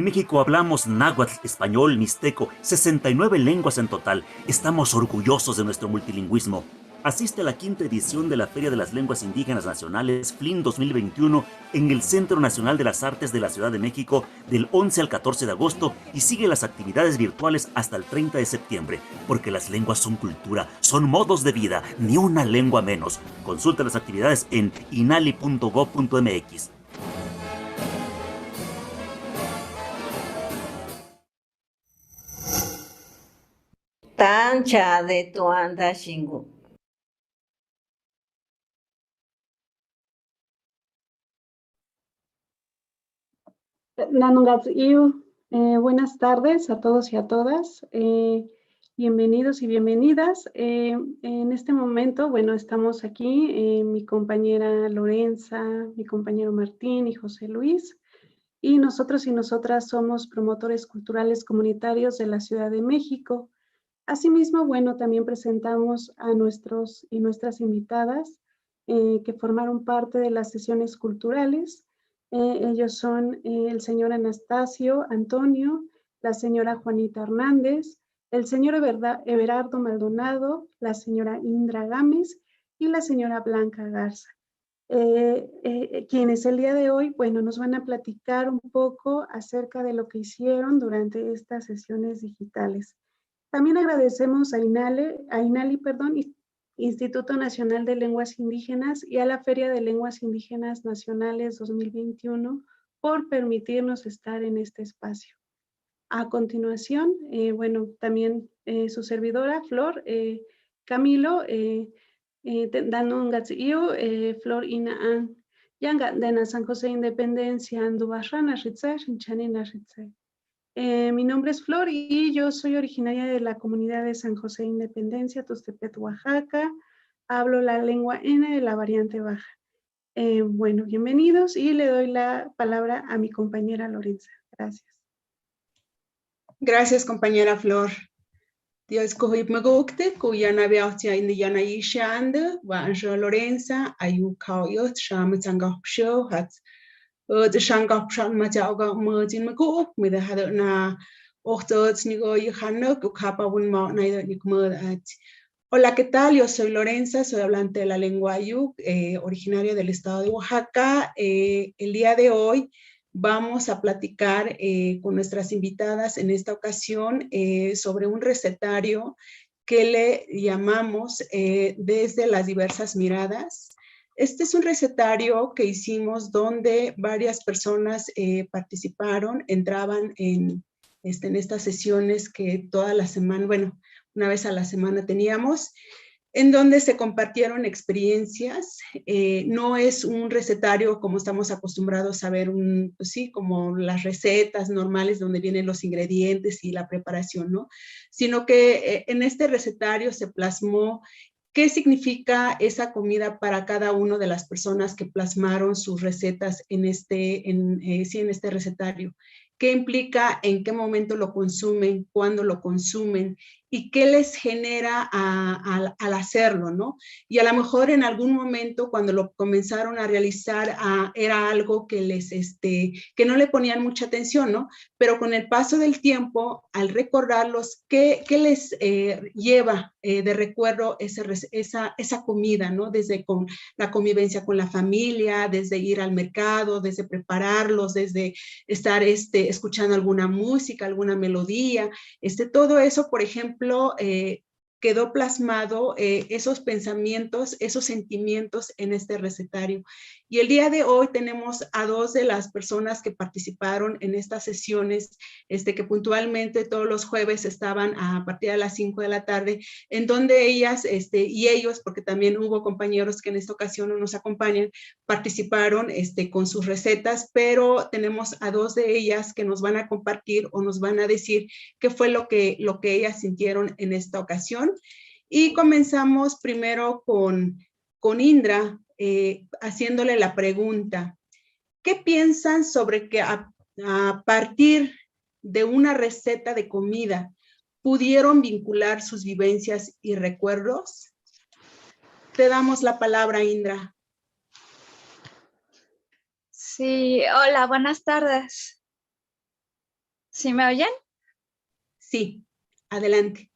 México hablamos náhuatl, español, mixteco, 69 lenguas en total. Estamos orgullosos de nuestro multilingüismo. Asiste a la quinta edición de la Feria de las Lenguas Indígenas Nacionales, FLIN 2021, en el Centro Nacional de las Artes de la Ciudad de México del 11 al 14 de agosto y sigue las actividades virtuales hasta el 30 de septiembre, porque las lenguas son cultura, son modos de vida, ni una lengua menos. Consulta las actividades en inali.gov.mx. Tancha de tuanda shingu. Buenas tardes a todos y a todas. Bienvenidos y bienvenidas. En este momento, bueno, estamos aquí, mi compañera Lorenza, mi compañero Martín y José Luis, y nosotros y nosotras somos promotores culturales comunitarios de la Ciudad de México. Asimismo, bueno, también presentamos a nuestros y nuestras invitadas que formaron parte de las sesiones culturales. Ellos son el señor Anastasio Antonio, la señora Juanita Hernández, el señor Everardo Maldonado, la señora Indra Gámez y la señora Blanca Garza. Quienes el día de hoy, bueno, nos van a platicar un poco acerca de lo que hicieron durante estas sesiones digitales. También agradecemos a INALI, Instituto Nacional de Lenguas Indígenas, y a la Feria de Lenguas Indígenas Nacionales 2021 por permitirnos estar en este espacio. A continuación, bueno, también su servidora, Flor, Camilo, Danun Gatsiyo, Flor Inaan, Yanga de San José Independencia, Andubarrana Ritze, Rinchanina Ritze. Mi nombre es Flor y yo soy originaria de la comunidad de San José Independencia, Tuxtepec, Oaxaca. Hablo la lengua N de la variante baja. Bueno, bienvenidos y le doy la palabra a mi compañera Lorenza. Gracias. Gracias, compañera Flor. Dios cohib magukte, kuyana beautia indiyana yishande, wa anja Lorenza, ayu kauyot, shamitanga show, hat de shangap shan majauga mergin maguk, with the had na ochtots nigo yuhanok, ukapa wun mount neither nikmud at. Hola, ¿qué tal? Yo soy Lorenza, soy hablante de la lengua Ayuk, originaria del estado de Oaxaca. El día de hoy vamos a platicar con nuestras invitadas en esta ocasión sobre un recetario que le llamamos Desde las diversas miradas. Este es un recetario que hicimos donde varias personas participaron, entraban en estas sesiones que toda la semana, bueno, una vez a la semana teníamos, en donde se compartieron experiencias. No es un recetario como estamos acostumbrados a ver, pues sí, como las recetas normales donde vienen los ingredientes y la preparación, ¿no? Sino que en este recetario se plasmó qué significa esa comida para cada una de las personas que plasmaron sus recetas en este recetario. ¿Qué implica? ¿En qué momento lo consumen? ¿Cuándo lo consumen? ¿Y qué les genera al hacerlo, no? Y a lo mejor en algún momento cuando lo comenzaron a realizar era algo que que no le ponían mucha atención, ¿no? Pero con el paso del tiempo, al recordarlos, ¿qué les lleva de recuerdo esa comida, ¿no? Desde con la convivencia con la familia, desde ir al mercado, desde prepararlos, desde estar escuchando alguna música, alguna melodía, todo eso, por ejemplo, quedó plasmado esos pensamientos, esos sentimientos en este recetario. Y el día de hoy tenemos a dos de las personas que participaron en estas sesiones, que puntualmente todos los jueves estaban a partir de las 5 de la tarde, en donde ellas y ellos, porque también hubo compañeros que en esta ocasión no nos acompañan, participaron con sus recetas, pero tenemos a dos de ellas que nos van a compartir o nos van a decir qué fue lo que ellas sintieron en esta ocasión. Y comenzamos primero con Indra, haciéndole la pregunta, ¿qué piensan sobre que a partir de una receta de comida pudieron vincular sus vivencias y recuerdos? Te damos la palabra, Indra. Sí, hola, buenas tardes. ¿Sí me oyen? Sí, adelante.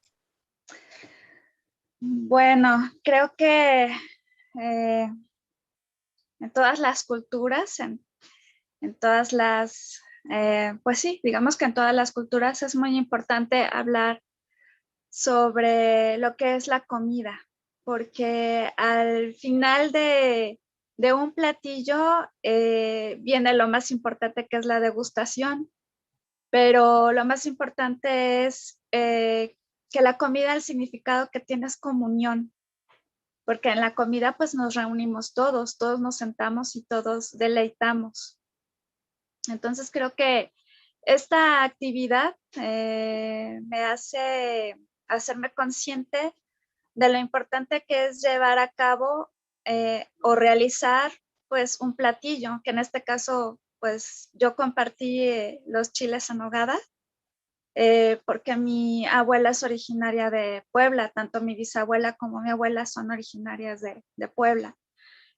Bueno, creo que en todas las culturas, en todas las, pues sí, digamos que en todas las culturas es muy importante hablar sobre lo que es la comida, porque al final de un platillo viene lo más importante, que es la degustación, pero lo más importante es que la comida, el significado que tiene es comunión, porque en la comida pues nos reunimos todos, todos nos sentamos y todos deleitamos. Entonces creo que esta actividad me hace hacerme consciente de lo importante que es llevar a cabo o realizar pues un platillo, que en este caso pues yo compartí los chiles en nogada, porque mi abuela es originaria de Puebla, tanto mi bisabuela como mi abuela son originarias de Puebla.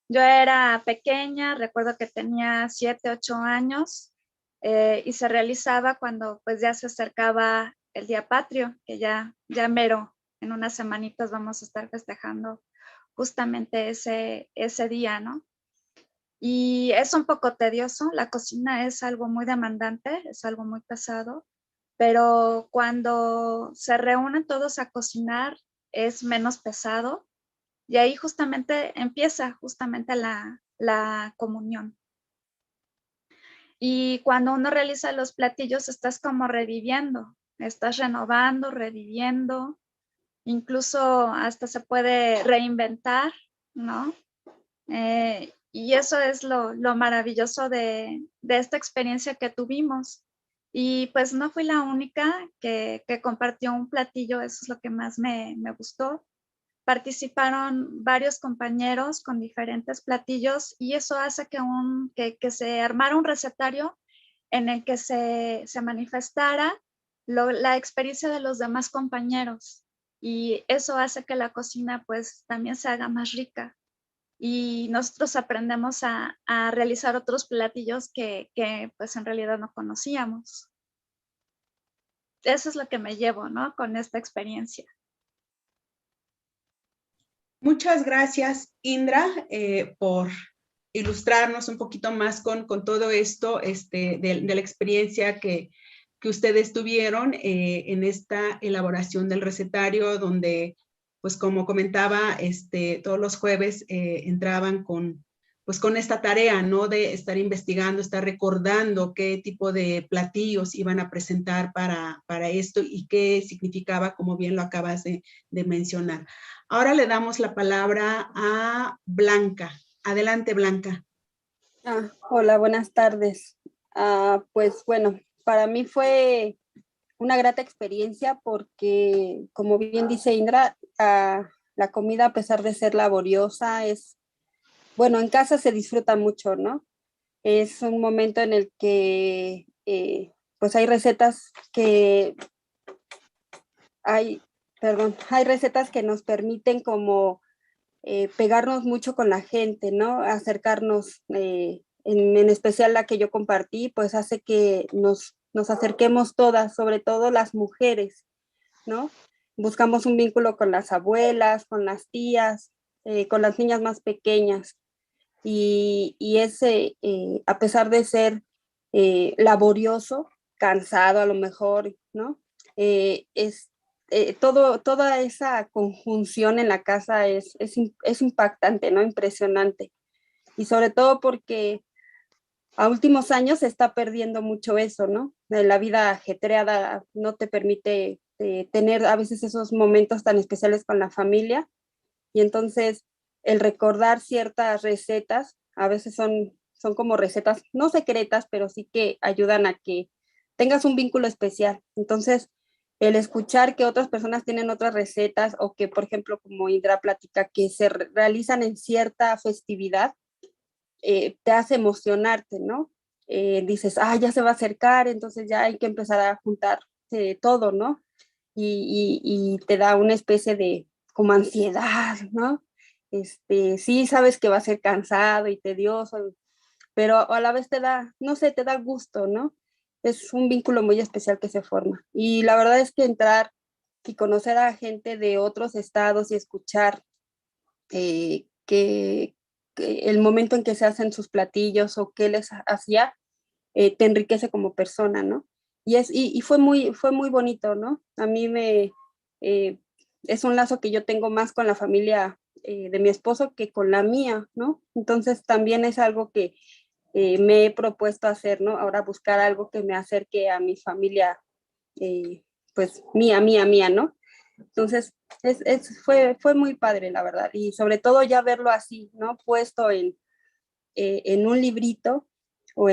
Yo era pequeña, recuerdo que tenía 7, 8 años y se realizaba cuando pues ya se acercaba el Día Patrio, que ya mero, en unas semanitas vamos a estar festejando justamente ese día, ¿no? Y es un poco tedioso, la cocina es algo muy demandante, es algo muy pesado, pero cuando se reúnen todos a cocinar es menos pesado y ahí justamente empieza justamente la comunión. Y cuando uno realiza los platillos, estás como reviviendo, estás renovando, reviviendo, incluso hasta se puede reinventar, ¿no? Y eso es lo maravilloso de esta experiencia que tuvimos. Y pues no fui la única que compartió un platillo, eso es lo que más me gustó. Participaron varios compañeros con diferentes platillos y eso hace que se armara un recetario en el que se manifestara la experiencia de los demás compañeros y eso hace que la cocina pues también se haga más rica y nosotros aprendemos a realizar otros platillos que pues en realidad no conocíamos. Eso es lo que me llevo, ¿no? Con esta experiencia. Muchas gracias, Indra, por ilustrarnos un poquito más con todo esto de la experiencia que ustedes tuvieron en esta elaboración del recetario, donde, pues como comentaba, todos los jueves entraban pues con esta tarea, ¿no? De estar investigando, estar recordando qué tipo de platillos iban a presentar para esto y qué significaba, como bien lo acabas de mencionar. Ahora le damos la palabra a Blanca. Adelante, Blanca. Hola, buenas tardes. Pues bueno, para mí fue una grata experiencia porque, como bien dice Indra, la comida, a pesar de ser laboriosa, bueno, en casa se disfruta mucho, ¿no? Es un momento en el que pues hay recetas hay recetas que nos permiten como pegarnos mucho con la gente, ¿no? Acercarnos, en especial la que yo compartí, pues hace que nos acerquemos todas, sobre todo las mujeres, ¿no? Buscamos un vínculo con las abuelas, con las tías, con las niñas más pequeñas. Y ese, a pesar de ser laborioso, cansado a lo mejor, ¿no? Toda esa conjunción en la casa es impactante, ¿no? Impresionante. Y sobre todo porque a últimos años se está perdiendo mucho eso, ¿no? La vida ajetreada no te permite tener a veces esos momentos tan especiales con la familia. Y entonces el recordar ciertas recetas, a veces son como recetas no secretas, pero sí que ayudan a que tengas un vínculo especial. Entonces, el escuchar que otras personas tienen otras recetas o que, por ejemplo, como Indra platica, que se realizan en cierta festividad, te hace emocionarte, ¿no? Dices, ya se va a acercar, entonces ya hay que empezar a juntar todo, ¿no? Y te da una especie de como ansiedad, ¿no? Sí sabes que va a ser cansado y tedioso, pero a la vez te da, no sé, te da gusto, ¿no? es un vínculo muy especial que se forma. Y la verdad es que entrar y conocer a gente de otros estados y escuchar que el momento en que se hacen sus platillos o qué les hacía, te enriquece como persona, ¿no? Y fue muy bonito, ¿no? A mí es un lazo que yo tengo más con la familia de mi esposo que con la mía, ¿no? Entonces también es algo que me he propuesto hacer, ¿no? Ahora buscar algo que me acerque a mi familia, pues mía, ¿no? Entonces, fue muy padre, la verdad. Y sobre todo ya verlo así, ¿no? Puesto en un librito o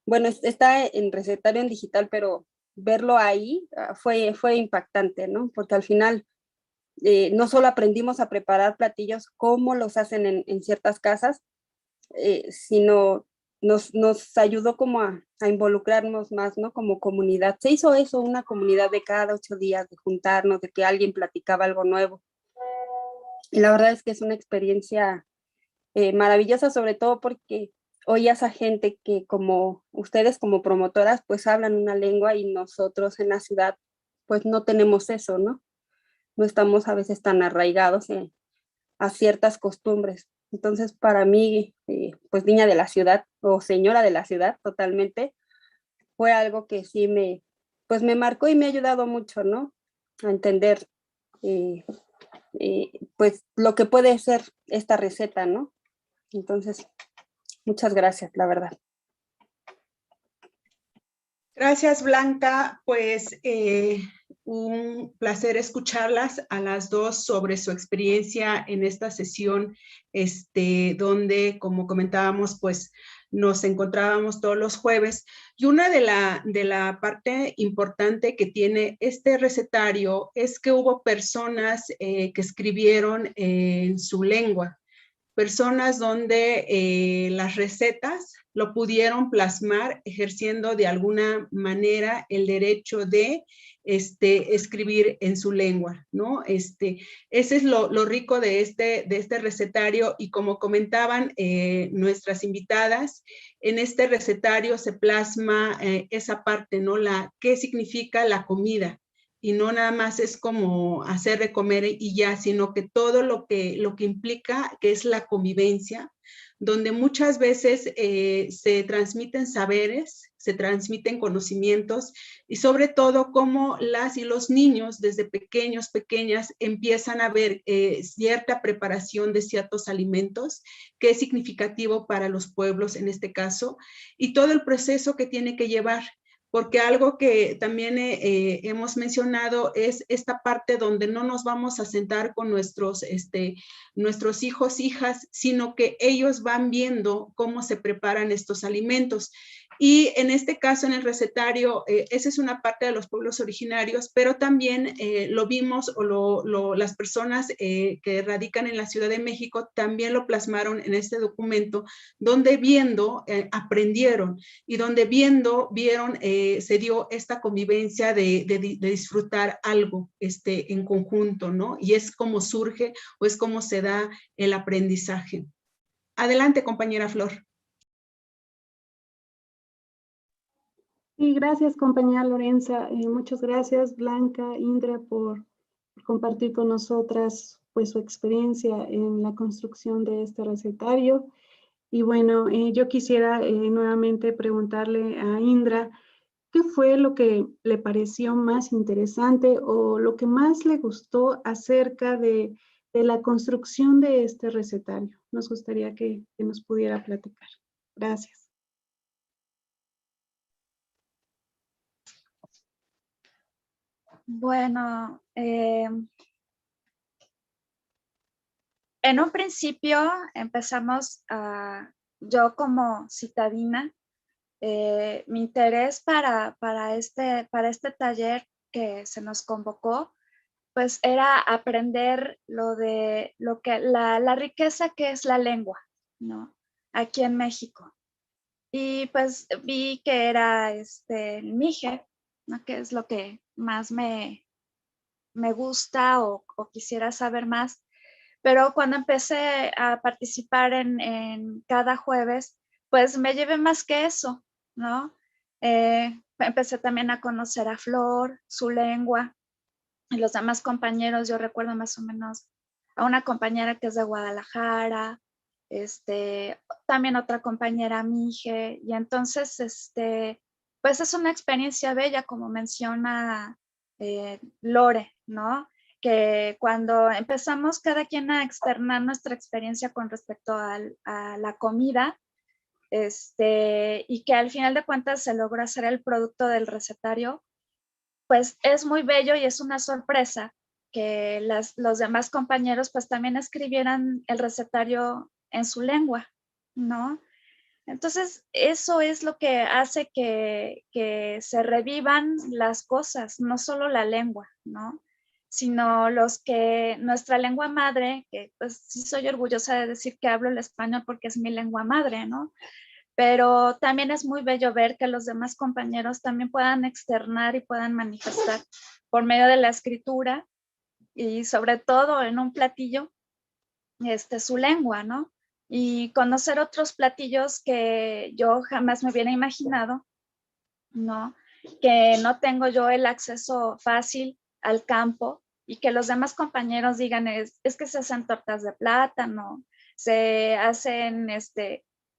bueno, está en recetario en digital, pero verlo ahí fue impactante, ¿no? Porque al final no solo aprendimos a preparar platillos como los hacen en ciertas casas, sino nos ayudó como a involucrarnos más, ¿no? Como comunidad. Se hizo eso, una comunidad de cada 8 días, de juntarnos, de que alguien platicaba algo nuevo. Y la verdad es que es una experiencia maravillosa, sobre todo porque oías a gente que como ustedes como promotoras pues hablan una lengua y nosotros en la ciudad pues no tenemos eso, ¿no? No estamos a veces tan arraigados a ciertas costumbres. Entonces, para mí, pues niña de la ciudad o señora de la ciudad totalmente, fue algo que sí pues me marcó y me ha ayudado mucho, ¿no? A entender, pues, lo que puede ser esta receta, ¿no? Entonces, muchas gracias, la verdad. Gracias, Blanca. Pues un placer escucharlas a las dos sobre su experiencia en esta sesión, donde, como comentábamos, pues nos encontrábamos todos los jueves. Y una de la parte importante que tiene este recetario es que hubo personas que escribieron en su lengua, personas donde las recetas lo pudieron plasmar ejerciendo de alguna manera el derecho de escribir en su lengua, ¿no? Ese es lo rico de este recetario, y como comentaban nuestras invitadas, en este recetario se plasma esa parte, ¿no? ¿Qué significa la comida? Y no nada más es como hacer de comer y ya, sino que todo lo que implica, que es la convivencia, donde muchas veces se transmiten saberes, se transmiten conocimientos, y sobre todo cómo las y los niños desde pequeños, pequeñas, empiezan a ver cierta preparación de ciertos alimentos, que es significativo para los pueblos en este caso, y todo el proceso que tiene que llevar. Porque algo que también hemos mencionado es esta parte donde no nos vamos a sentar con nuestros hijos, hijas, sino que ellos van viendo cómo se preparan estos alimentos. Y en este caso, en el recetario, esa es una parte de los pueblos originarios, pero también lo vimos, o las personas que radican en la Ciudad de México también lo plasmaron en este documento, donde viendo aprendieron, y donde vieron, se dio esta convivencia de disfrutar algo en conjunto, ¿no? Y es como surge o es como se da el aprendizaje. Adelante, compañera Flor. Y gracias, compañera Lorenza. Muchas gracias, Blanca, Indra, por compartir con nosotras pues su experiencia en la construcción de este recetario. Y bueno, yo quisiera nuevamente preguntarle a Indra, ¿qué fue lo que le pareció más interesante o lo que más le gustó acerca de la construcción de este recetario? Nos gustaría que nos pudiera platicar. Gracias. Bueno, en un principio empezamos yo como citadina, mi interés para este taller que se nos convocó, pues era aprender la riqueza que es la lengua, ¿no? Aquí en México. Y pues vi que era el Mije, ¿no? Que es lo que más me gusta o quisiera saber más. Pero cuando empecé a participar en cada jueves, pues me llevé más que eso, ¿no? Empecé también a conocer a Flor, su lengua, y los demás compañeros. Yo recuerdo más o menos a una compañera que es de Guadalajara, también otra compañera Mije, y entonces, pues es una experiencia bella, como menciona Lore, ¿no? Que cuando empezamos cada quien a externar nuestra experiencia con respecto a la comida, y que al final de cuentas se logró hacer el producto del recetario, pues es muy bello y es una sorpresa que los demás compañeros pues también escribieran el recetario en su lengua, ¿no? Entonces, eso es lo que hace que se revivan las cosas, no solo la lengua, ¿no? Sino nuestra lengua madre, que pues sí soy orgullosa de decir que hablo el español porque es mi lengua madre, ¿no? Pero también es muy bello ver que los demás compañeros también puedan externar y puedan manifestar por medio de la escritura y sobre todo en un platillo, su lengua, ¿no? Y conocer otros platillos que yo jamás me hubiera imaginado, ¿no? Que no tengo yo el acceso fácil al campo y que los demás compañeros digan es que se hacen tortas de plátano, se hacen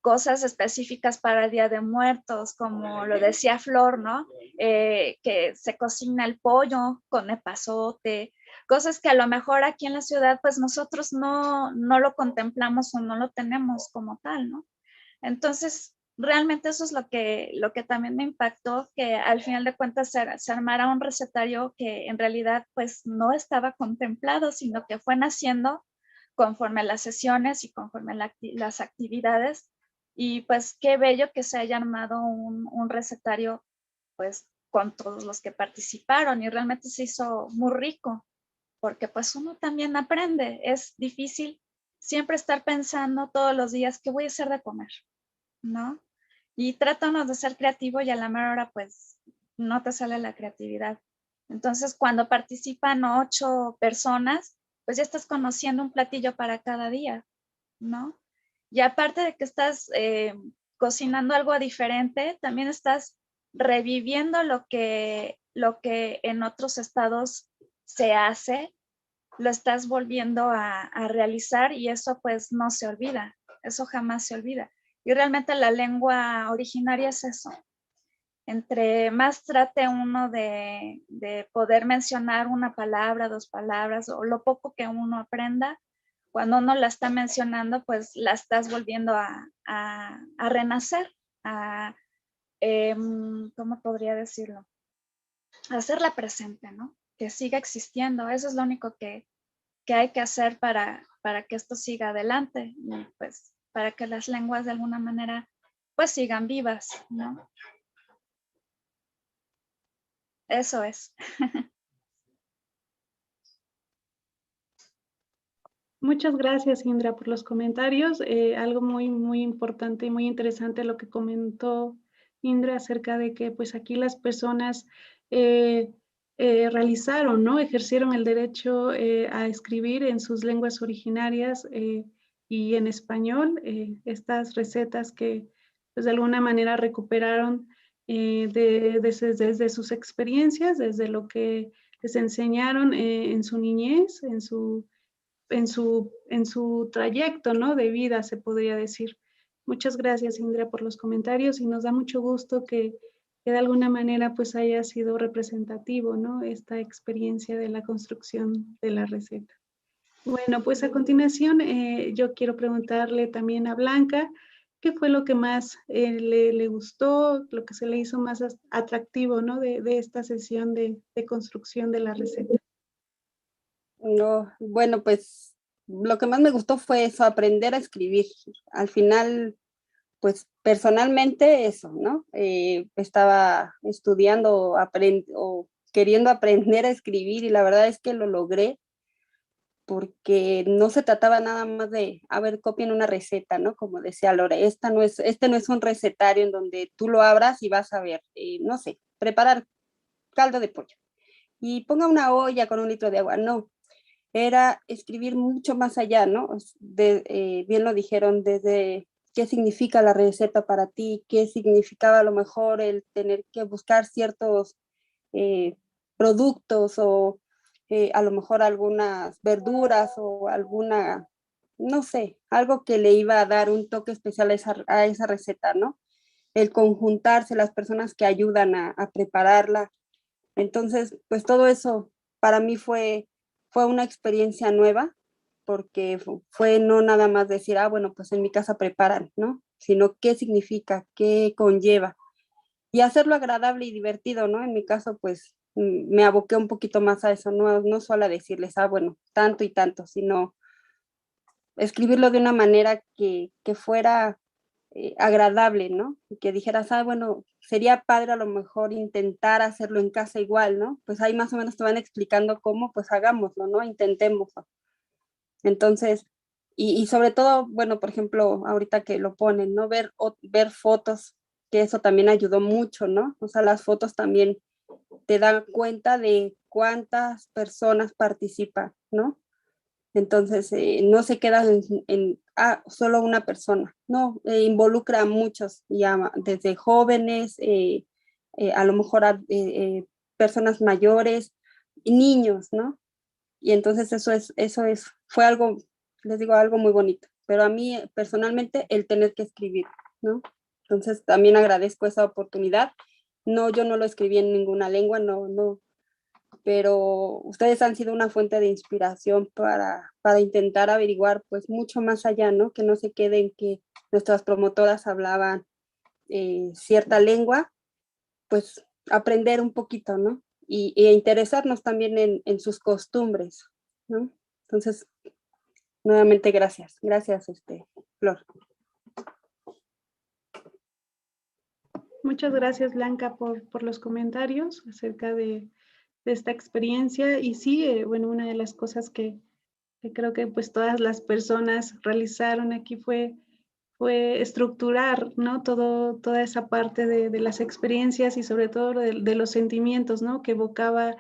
cosas específicas para el Día de Muertos, como lo decía Flor, ¿no? Que se cocina el pollo con epazote, cosas que a lo mejor aquí en la ciudad pues nosotros no lo contemplamos o no lo tenemos como tal, ¿no? Entonces, realmente eso es lo que también me impactó, que al final de cuentas se armara un recetario que en realidad pues no estaba contemplado, sino que fue naciendo conforme a las sesiones y conforme a las actividades. Y pues qué bello que se haya armado un recetario pues con todos los que participaron y realmente se hizo muy rico, porque pues uno también aprende. Es difícil siempre estar pensando todos los días qué voy a hacer de comer, ¿no? Y tratamos de ser creativo y a la mera hora pues no te sale la creatividad. Entonces cuando participan 8 personas, pues ya estás conociendo un platillo para cada día, ¿no? Y aparte de que estás cocinando algo diferente, también estás reviviendo lo que en otros estados se hace, lo estás volviendo a realizar y eso pues no se olvida, eso jamás se olvida. Y realmente la lengua originaria es eso. Entre más trate uno de poder mencionar una palabra, 2 palabras o lo poco que uno aprenda, cuando uno la está mencionando, pues la estás volviendo a renacer, ¿cómo podría decirlo? A hacerla presente, ¿no? Que siga existiendo. Eso es lo único que hay que hacer para que esto siga adelante y pues para que las lenguas de alguna manera pues sigan vivas, ¿no? Eso es. Muchas gracias, Indra, por los comentarios. Algo muy, muy importante y muy interesante lo que comentó Indra acerca de que pues aquí las personas realizaron, ¿no? Ejercieron el derecho a escribir en sus lenguas originarias y en español estas recetas que pues de alguna manera recuperaron desde sus experiencias, desde lo que les enseñaron en su niñez, en su trayecto, ¿no? De vida, se podría decir. Muchas gracias, Indra, por los comentarios y nos da mucho gusto que de alguna manera pues haya sido representativo, ¿no? Esta experiencia de la construcción de la receta. Bueno, pues a continuación yo quiero preguntarle también a Blanca, ¿qué fue lo que más le gustó, lo que se le hizo más atractivo, ¿no? De esta sesión de construcción de la receta. No, bueno, pues lo que más me gustó fue eso, aprender a escribir. Al final, pues personalmente eso, ¿no? Estaba estudiando o queriendo aprender a escribir y la verdad es que lo logré porque no se trataba nada más de, a ver, copien una receta, ¿no? Como decía Lore, este no es un recetario en donde tú lo abras y vas a ver, no sé, preparar caldo de pollo y ponga una olla con 1 litro de agua, no. Era escribir mucho más allá, ¿no? Bien lo dijeron, desde qué significa la receta para ti, qué significaba a lo mejor el tener que buscar ciertos productos o a lo mejor algunas verduras o alguna, no sé, algo que le iba a dar un toque especial a esa receta, ¿no? El conjuntarse, las personas que ayudan a prepararla. Entonces, pues todo eso para mí fue una experiencia nueva, porque fue no nada más decir, bueno, pues en mi casa preparan, ¿no? Sino qué significa, qué conlleva. Y hacerlo agradable y divertido, ¿no? En mi caso, pues me aboqué un poquito más a eso, no solo a decirles, bueno, tanto y tanto, sino escribirlo de una manera que fuera agradable, ¿no? Y que dijeras, bueno, sería padre a lo mejor intentar hacerlo en casa igual, ¿no? Pues ahí más o menos te van explicando cómo, pues hagámoslo, ¿no? Intentémoslo. Entonces, y sobre todo, bueno, por ejemplo, ahorita que lo ponen, ¿no? Ver fotos, que eso también ayudó mucho, ¿no? O sea, las fotos también te dan cuenta de cuántas personas participan, ¿no? Entonces, no se queda en solo una persona, no, involucra a muchos, ya desde jóvenes, a lo mejor a personas mayores, niños, ¿no? Y entonces fue algo, les digo, algo muy bonito, pero a mí personalmente el tener que escribir, ¿no? Entonces también agradezco esa oportunidad. No, yo no lo escribí en ninguna lengua, no, pero ustedes han sido una fuente de inspiración para intentar averiguar pues mucho más allá, ¿no? Que no se quede en que nuestras promotoras hablaban cierta lengua, pues aprender un poquito, ¿no? E interesarnos también en sus costumbres, ¿no? Entonces, nuevamente gracias, Flor. Muchas gracias, Blanca, por los comentarios acerca de esta experiencia. Y sí, bueno, una de las cosas que creo que pues todas las personas realizaron aquí fue estructurar, ¿no? Toda esa parte de las experiencias y sobre todo de los sentimientos, ¿no? Que evocaba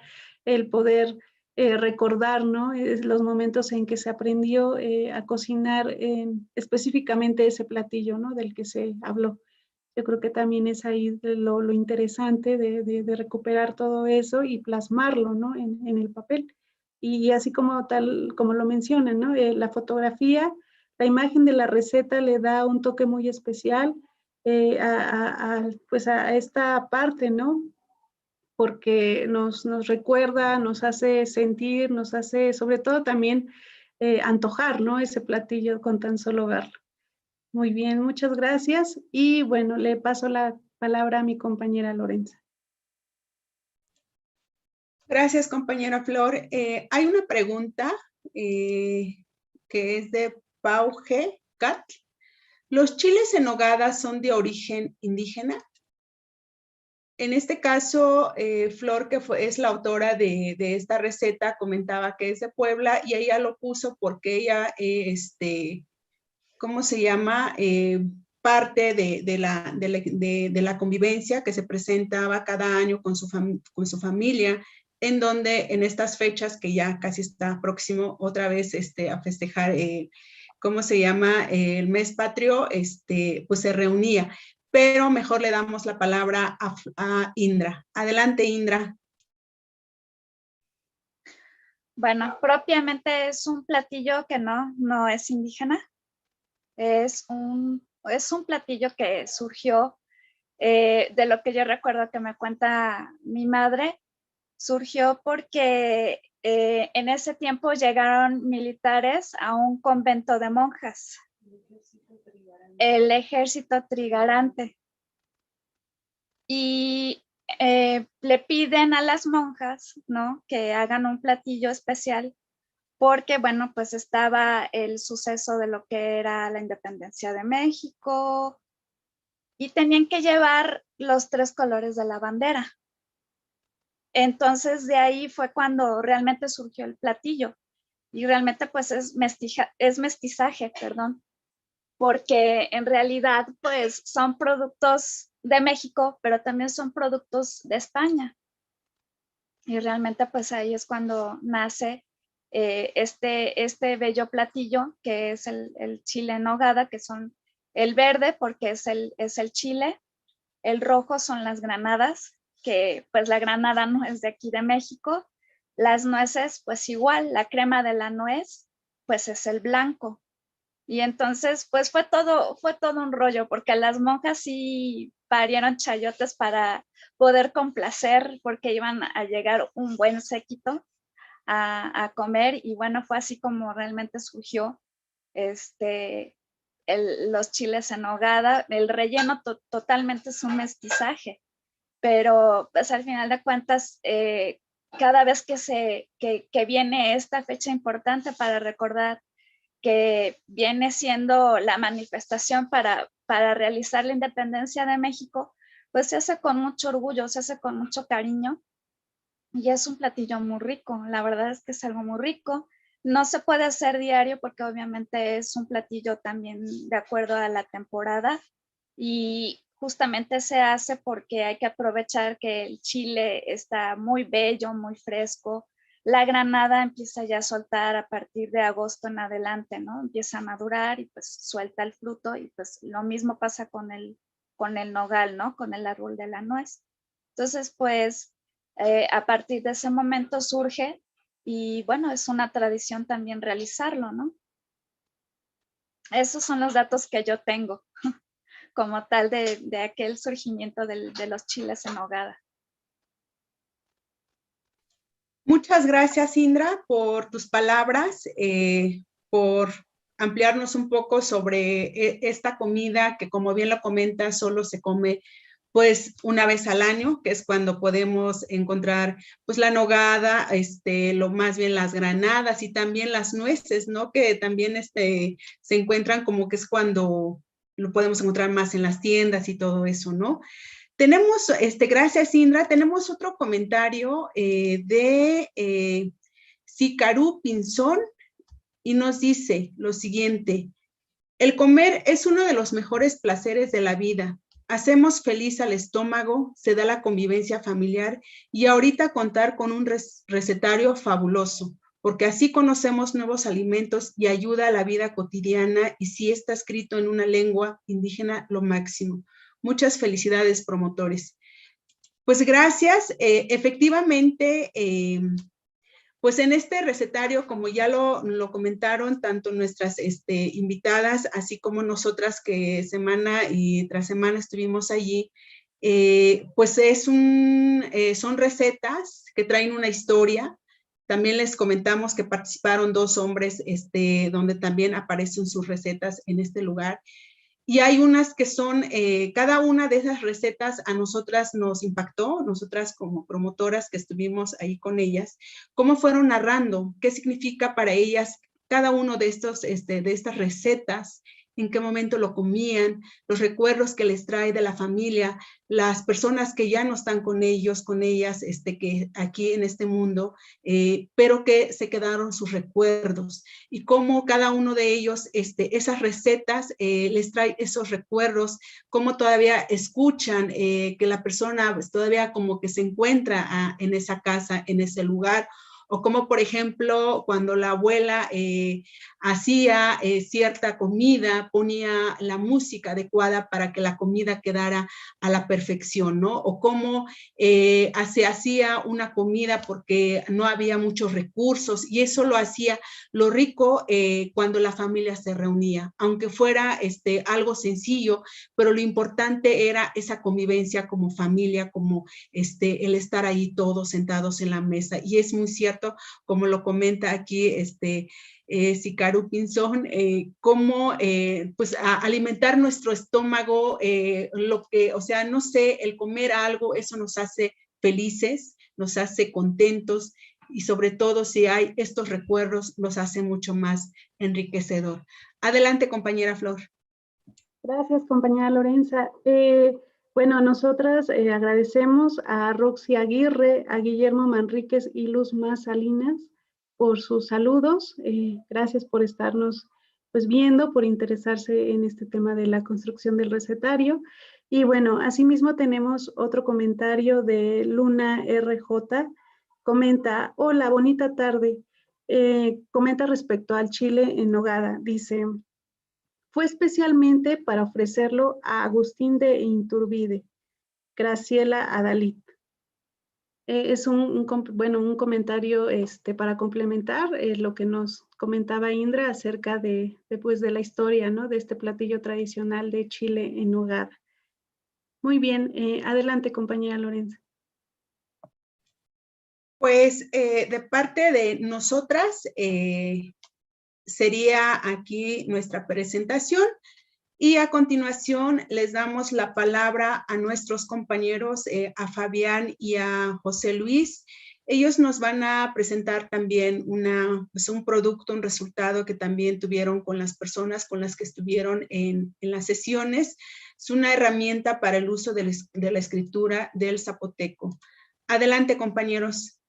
el poder recordar, ¿no? Los momentos en que se aprendió a cocinar específicamente ese platillo, ¿no? Del que se habló. Yo creo que también es ahí lo interesante de recuperar todo eso y plasmarlo, ¿no? En el papel. Y así como lo mencionan, ¿no? La fotografía, la imagen de la receta le da un toque muy especial pues a esta parte, ¿no? Porque nos recuerda, nos hace sentir, nos hace sobre todo también antojar, ¿no? Ese platillo con tan solo verlo. Muy bien, muchas gracias. Y bueno, le paso la palabra a mi compañera Lorenza. Gracias, compañera Flor. Hay una pregunta que es de Pau G. Cat. ¿Los chiles en nogada son de origen indígena? En este caso, Flor, que es la autora de esta receta, comentaba que es de Puebla y ella lo puso porque ella, ¿cómo se llama? Parte de la convivencia que se presentaba cada año con su familia, en donde en estas fechas que ya casi está próximo otra vez a festejar, ¿cómo se llama? El mes patrio, pues se reunía. Pero mejor le damos la palabra a Indra. Adelante, Indra. Bueno, propiamente es un platillo que no es indígena. Es un platillo que surgió de lo que yo recuerdo que me cuenta mi madre. Surgió porque en ese tiempo llegaron militares a un convento de monjas. El ejército trigarante. Y le piden a las monjas, ¿no? Que hagan un platillo especial porque, bueno, pues estaba el suceso de lo que era la independencia de México y tenían que llevar los 3 colores de la bandera. Entonces, de ahí fue cuando realmente surgió el platillo y realmente pues es mestizaje, perdón, porque en realidad pues son productos de México, pero también son productos de España. Y realmente pues ahí es cuando nace este bello platillo que es el chile en nogada, que son El verde porque es el chile, el rojo son las granadas, que pues la granada no es de aquí de México. Las nueces, pues igual, la crema de la nuez, pues es el blanco. Y entonces, pues fue todo un rollo, porque las monjas sí parieron chayotes para poder complacer, porque iban a llegar un buen séquito a comer, y bueno, fue así como realmente surgió los chiles en nogada. El relleno totalmente es un mestizaje, pero pues al final de cuentas, cada vez que viene esta fecha importante para recordar que viene siendo la manifestación para realizar la independencia de México, pues se hace con mucho orgullo, se hace con mucho cariño, y es un platillo muy rico. La verdad es que es algo muy rico. No se puede hacer diario porque obviamente es un platillo también de acuerdo a la temporada, y justamente se hace porque hay que aprovechar que el chile está muy bello, muy fresco. La granada empieza ya a soltar a partir de agosto en adelante, ¿no? Empieza a madurar y pues suelta el fruto, y pues lo mismo pasa con el nogal, ¿no? Con el árbol de la nuez. Entonces, pues a partir de ese momento surge, y bueno, es una tradición también realizarlo, ¿no? Esos son los datos que yo tengo como tal de aquel surgimiento de los chiles en nogada. Muchas gracias, Indra, por tus palabras, por ampliarnos un poco sobre esta comida que, como bien lo comentas, solo se come pues una vez al año, que es cuando podemos encontrar pues la nogada, lo más bien las granadas y también las nueces, ¿no? Que también se encuentran como que es cuando lo podemos encontrar más en las tiendas y todo eso, ¿no? Tenemos, gracias Indra, tenemos otro comentario de Sicaru Pinzón, y nos dice lo siguiente: el comer es uno de los mejores placeres de la vida. Hacemos feliz al estómago, se da la convivencia familiar, y ahorita contar con un recetario fabuloso, porque así conocemos nuevos alimentos y ayuda a la vida cotidiana, y si está escrito en una lengua indígena, lo máximo. Muchas felicidades, promotores. Pues gracias. Efectivamente, pues en este recetario, como ya lo comentaron tanto nuestras invitadas, así como nosotras que semana y tras semana estuvimos allí, pues son recetas que traen una historia. También les comentamos que participaron 2 hombres, donde también aparecen sus recetas en este lugar. Y hay unas que son, cada una de esas recetas a nosotras nos impactó, nosotras como promotoras que estuvimos ahí con ellas, cómo fueron narrando, qué significa para ellas cada uno de estas recetas, en qué momento lo comían, los recuerdos que les trae de la familia, las personas que ya no están con ellos, con ellas, que aquí en este mundo, pero que se quedaron sus recuerdos, y cómo cada uno de ellos, esas recetas les trae esos recuerdos, cómo todavía escuchan que la persona pues, todavía como que se encuentra en esa casa, en ese lugar, o como por ejemplo cuando la abuela hacía cierta comida, ponía la música adecuada para que la comida quedara a la perfección, ¿no? O cómo se hacía una comida porque no había muchos recursos, y eso lo hacía lo rico cuando la familia se reunía, aunque fuera algo sencillo, pero lo importante era esa convivencia como familia, como el estar ahí todos sentados en la mesa. Y es muy cierto, como lo comenta aquí Sicaru Pinzón, cómo pues alimentar nuestro estómago, o sea, no sé, el comer algo, eso nos hace felices, nos hace contentos, y sobre todo si hay estos recuerdos, nos hace mucho más enriquecedor. Adelante, compañera Flor. Gracias, compañera Lorenza. Bueno, nosotras agradecemos a Roxy Aguirre, a Guillermo Manríquez y Luz Más Salinas por sus saludos. Gracias por estarnos pues viendo, por interesarse en este tema de la construcción del recetario. Y bueno, asimismo tenemos otro comentario de Luna RJ. Comenta: hola, bonita tarde. Comenta respecto al chile en nogada. Dice: fue especialmente para ofrecerlo a Agustín de Iturbide, Graciela Adalit. Es un comentario para complementar lo que nos comentaba Indra acerca de la historia, ¿no?, de este platillo tradicional de Chile en nogada. Muy bien, adelante, compañera Lorenza. Pues de parte de nosotras sería aquí nuestra presentación. Y a continuación les damos la palabra a nuestros compañeros, a Fabián y a José Luis. Ellos nos van a presentar también un producto, un resultado que también tuvieron con las personas con las que estuvieron en las sesiones. Es una herramienta para el uso de la escritura del zapoteco. Adelante, compañeros.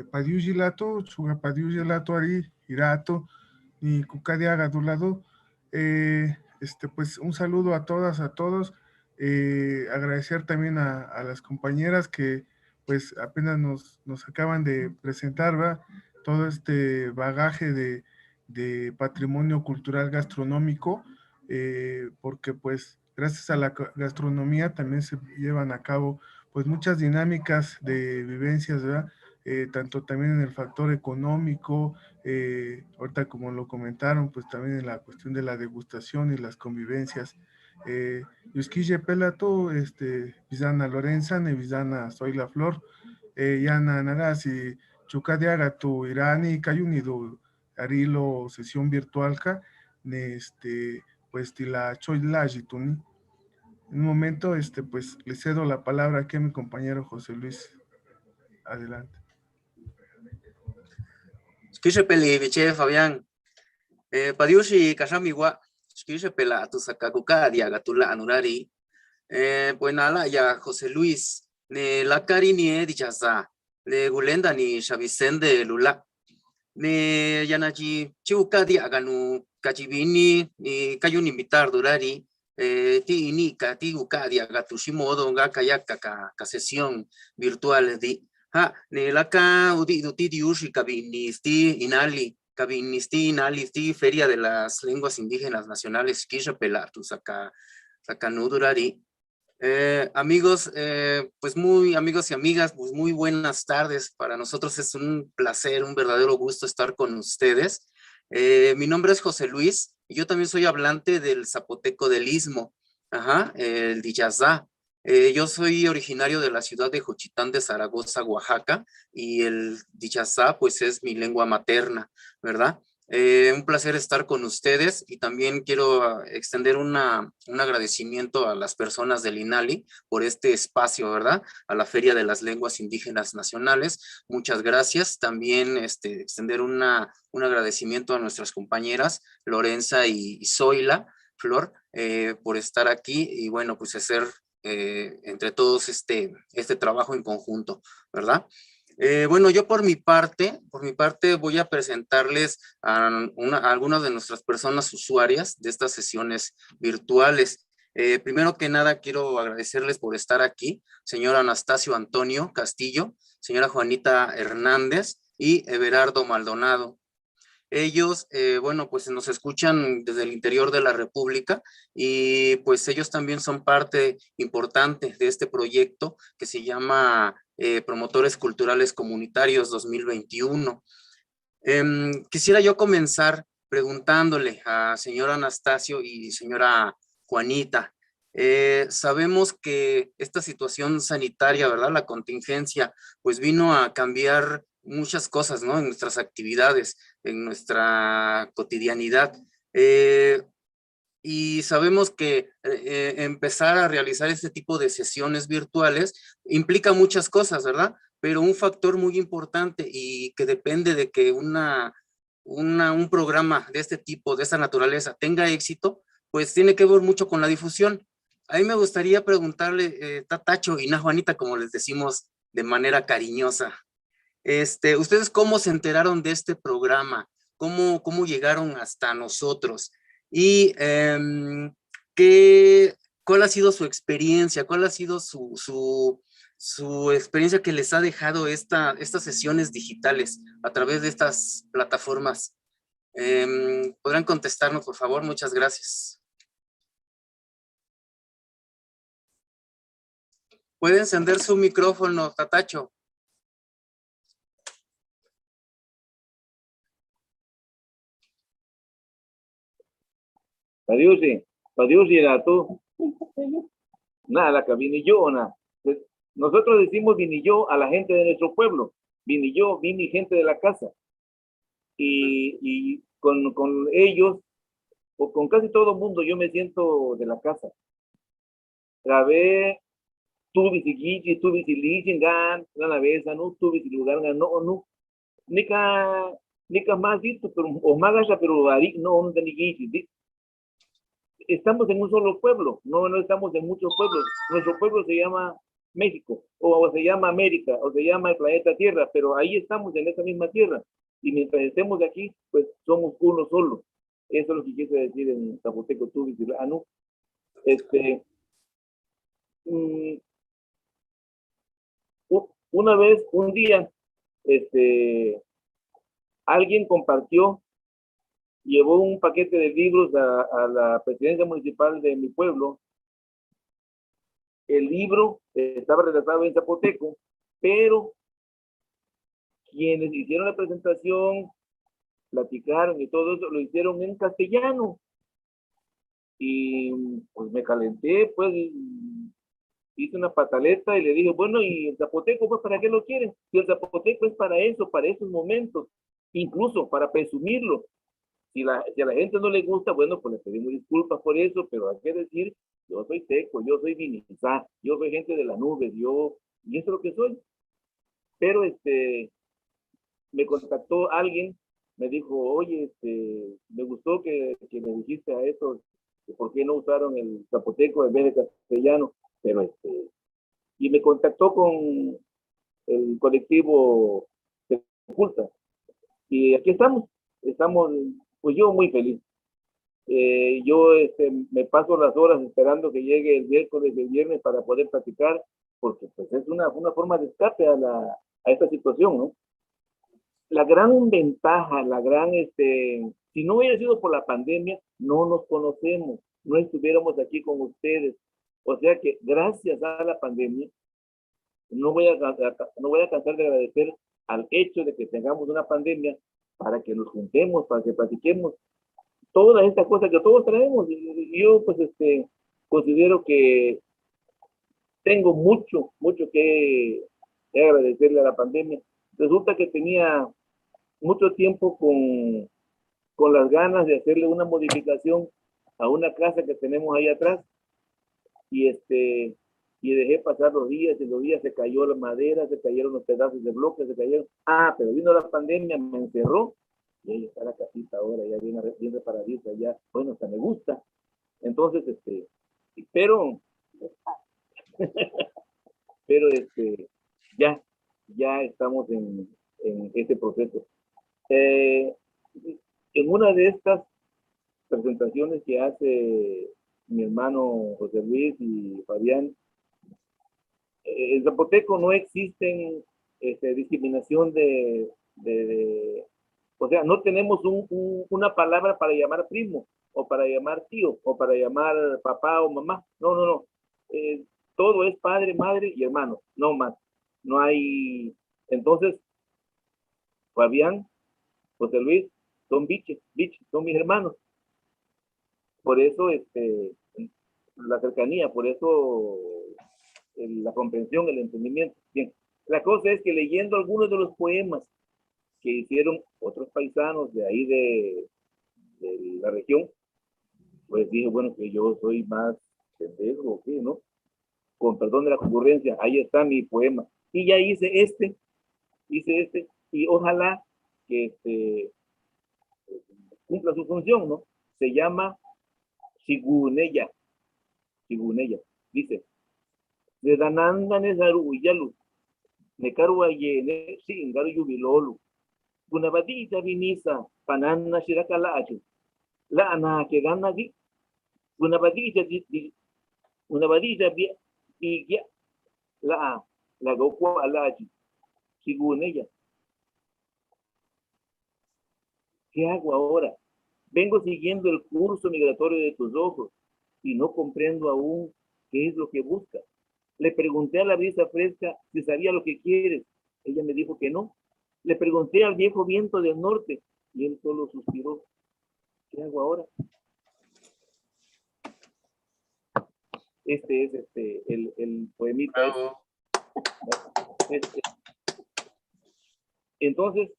Padiujilato, Chugapadiujilato Ari, Irato, y Cucadiaga tu lado. Pues un saludo a todas, a todos. Agradecer también a las compañeras que pues apenas nos acaban de presentar, ¿verdad?, todo este bagaje de patrimonio cultural gastronómico, porque pues gracias a la gastronomía también se llevan a cabo pues muchas dinámicas de vivencias, ¿verdad? Tanto también en el factor económico, ahorita como lo comentaron, pues también en la cuestión de la degustación y las convivencias. Yusquille Pelato, Visana Lorenza, Nevisana Soy la Flor, Yana Narasi, Chucadiaga, tu Irani, Cayunido, Arilo, sesión virtual, pues Tila Choy Lajituni. En un momento, pues le cedo la palabra aquí a mi compañero José Luis. Adelante. Skishepeli, Viche, Fabián. Padiushi, Kasamiwa, Skishepela, Tusakakuka, Diagatula, Anurari. Pues nada, ya José Luis, ne la cari ni dichaza, le gulenda ni Shavicende Lula, ne Yanachi, Chiuka Diaganu, Kachibini, ni Kayun invitar Durari, ti inika, ti uka Diagatushimodo, Gakayaka, sesión virtual de. Ha, nelaka uti diushi kabinisti inali feria de las lenguas indígenas nacionales Quixapelatu sacanudurari. Amigos, pues amigos y amigas, pues muy buenas tardes. Para nosotros es un placer, un verdadero gusto estar con ustedes. Mi nombre es José Luis y yo también soy hablante del zapoteco del Istmo, el Diyazá. Yo soy originario de la ciudad de Juchitán de Zaragoza, Oaxaca, y el Diyazá pues es mi lengua materna, ¿verdad? Un placer estar con ustedes y también quiero extender un agradecimiento a las personas del INALI por este espacio, ¿verdad? A la Feria de las Lenguas Indígenas Nacionales. Muchas gracias. También extender un agradecimiento a nuestras compañeras Lorenza y Zoila Flor por estar aquí y bueno, pues hacer entre todos este trabajo en conjunto, ¿verdad? Bueno, yo por mi parte voy a presentarles a algunas de nuestras personas usuarias de estas sesiones virtuales. Primero que nada, quiero agradecerles por estar aquí, señor Anastasio Antonio Castillo, señora Juanita Hernández y Everardo Maldonado. Ellos, bueno, pues nos escuchan desde el interior de la República y pues ellos también son parte importante de este proyecto que se llama Promotores Culturales Comunitarios 2021. Quisiera yo comenzar preguntándole a señor Anastasio y señora Juanita. Sabemos que esta situación sanitaria, ¿verdad? La contingencia, pues vino a cambiar muchas cosas, ¿no? En nuestras actividades, en nuestra cotidianidad. Y sabemos que empezar a realizar este tipo de sesiones virtuales implica muchas cosas, ¿verdad? Pero un factor muy importante y que depende de que un programa de este tipo, de esta naturaleza, tenga éxito, pues tiene que ver mucho con la difusión. A mí me gustaría preguntarle, Tatacho y Juanita, como les decimos de manera cariñosa, ¿ustedes cómo se enteraron de este programa? ¿Cómo llegaron hasta nosotros? Y ¿cuál ha sido su experiencia? ¿Cuál ha sido su experiencia que les ha dejado estas sesiones digitales a través de estas plataformas? ¿Podrán contestarnos, por favor? Muchas gracias. ¿Puede encender su micrófono, Tatacho? Padiusi era tú. Nada, la que vine yo, nada. Nosotros decimos vine yo a la gente de nuestro pueblo. Vine yo, vine gente de la casa. Y con ellos, o con casi todo el mundo, yo me siento de la casa. Grabé, tuve si guichi, tuve si lichingan, una vez, no tuve si lugar, no. Nica más dito, pero, o más gasa, pero ari, no ni guichi. Estamos en un solo pueblo, no estamos en muchos pueblos. Nuestro pueblo se llama México, o se llama América, o se llama el planeta Tierra, pero ahí estamos en esa misma tierra. Y mientras estemos aquí, pues somos uno solo. Eso es lo que quise decir en zapoteco, tubi, no. Una vez, un día, alguien compartió, llevó un paquete de libros a la presidencia municipal de mi pueblo. El libro estaba redactado en zapoteco, pero quienes hicieron la presentación, platicaron y todo eso, lo hicieron en castellano. Y pues me calenté, pues hice una pataleta y le dije, bueno, ¿y el zapoteco, pues para qué lo quieren? Si el zapoteco es para eso, para esos momentos, incluso para presumirlo. Si a la gente no le gusta, bueno, pues le pedimos disculpas por eso, pero hay que decir, yo soy teco, yo soy vinizá, yo soy gente de las nubes, y eso es lo que soy. Pero me contactó alguien, me dijo, oye, me gustó que me dijiste a estos, por qué no usaron el zapoteco en vez de castellano, pero y me contactó con el colectivo de Culta, y aquí estamos, pues yo muy feliz. Yo me paso las horas esperando que llegue el miércoles y el viernes para poder platicar, porque pues es una forma de escape a esta situación, ¿no? La gran ventaja, si no hubiera sido por la pandemia, no nos conocemos, no estuviéramos aquí con ustedes. O sea que gracias a la pandemia, no voy a cansar de agradecer al hecho de que tengamos una pandemia para que nos juntemos, para que platiquemos todas estas cosas que todos traemos. Y yo pues considero que tengo mucho que agradecerle a la pandemia. Resulta que tenía mucho tiempo con las ganas de hacerle una modificación a una casa que tenemos ahí atrás, y dejé pasar los días, y los días se cayó la madera, se cayeron los pedazos de bloques, se cayeron. Pero vino la pandemia, me encerró, y ahí está la casita ahora, ya bien reparadita, ya, bueno, hasta me gusta. Entonces, pero ya estamos en este proceso. En una de estas presentaciones que hace mi hermano José Luis y Fabián, en zapoteco no existen discriminación o sea, no tenemos una palabra para llamar primo, o para llamar tío, o para llamar papá o mamá. No. Todo es padre, madre y hermano, no más. No hay. Entonces, Fabián, José Luis, son biches, son mis hermanos. Por eso, la cercanía, por eso la comprensión, el entendimiento. Bien, la cosa es que leyendo algunos de los poemas que hicieron otros paisanos de ahí de la región, pues dije, bueno, que yo soy más pendejo, ¿qué, no? Con perdón de la concurrencia, ahí está mi poema. Y ya hice este, y ojalá que cumpla su función, ¿no? Se llama Shigunella. Dice, de Dananda Nezaru Yalu, Nekaru Ayene, Singaru Yubilolu, Gunabadita Vinisa, Panana Shirakalachu, La Ana que gana di, Gunabadita Bigya, la Goku Alaji, Shigunella. ¿Qué hago ahora? Vengo siguiendo el curso migratorio de tus ojos y no comprendo aún qué es lo que buscas. Le pregunté a la brisa fresca si sabía lo que quieres. Ella me dijo que no. Le pregunté al viejo viento del norte y él solo suspiró. ¿Qué hago ahora? Este es el poemita. Bravo. Entonces,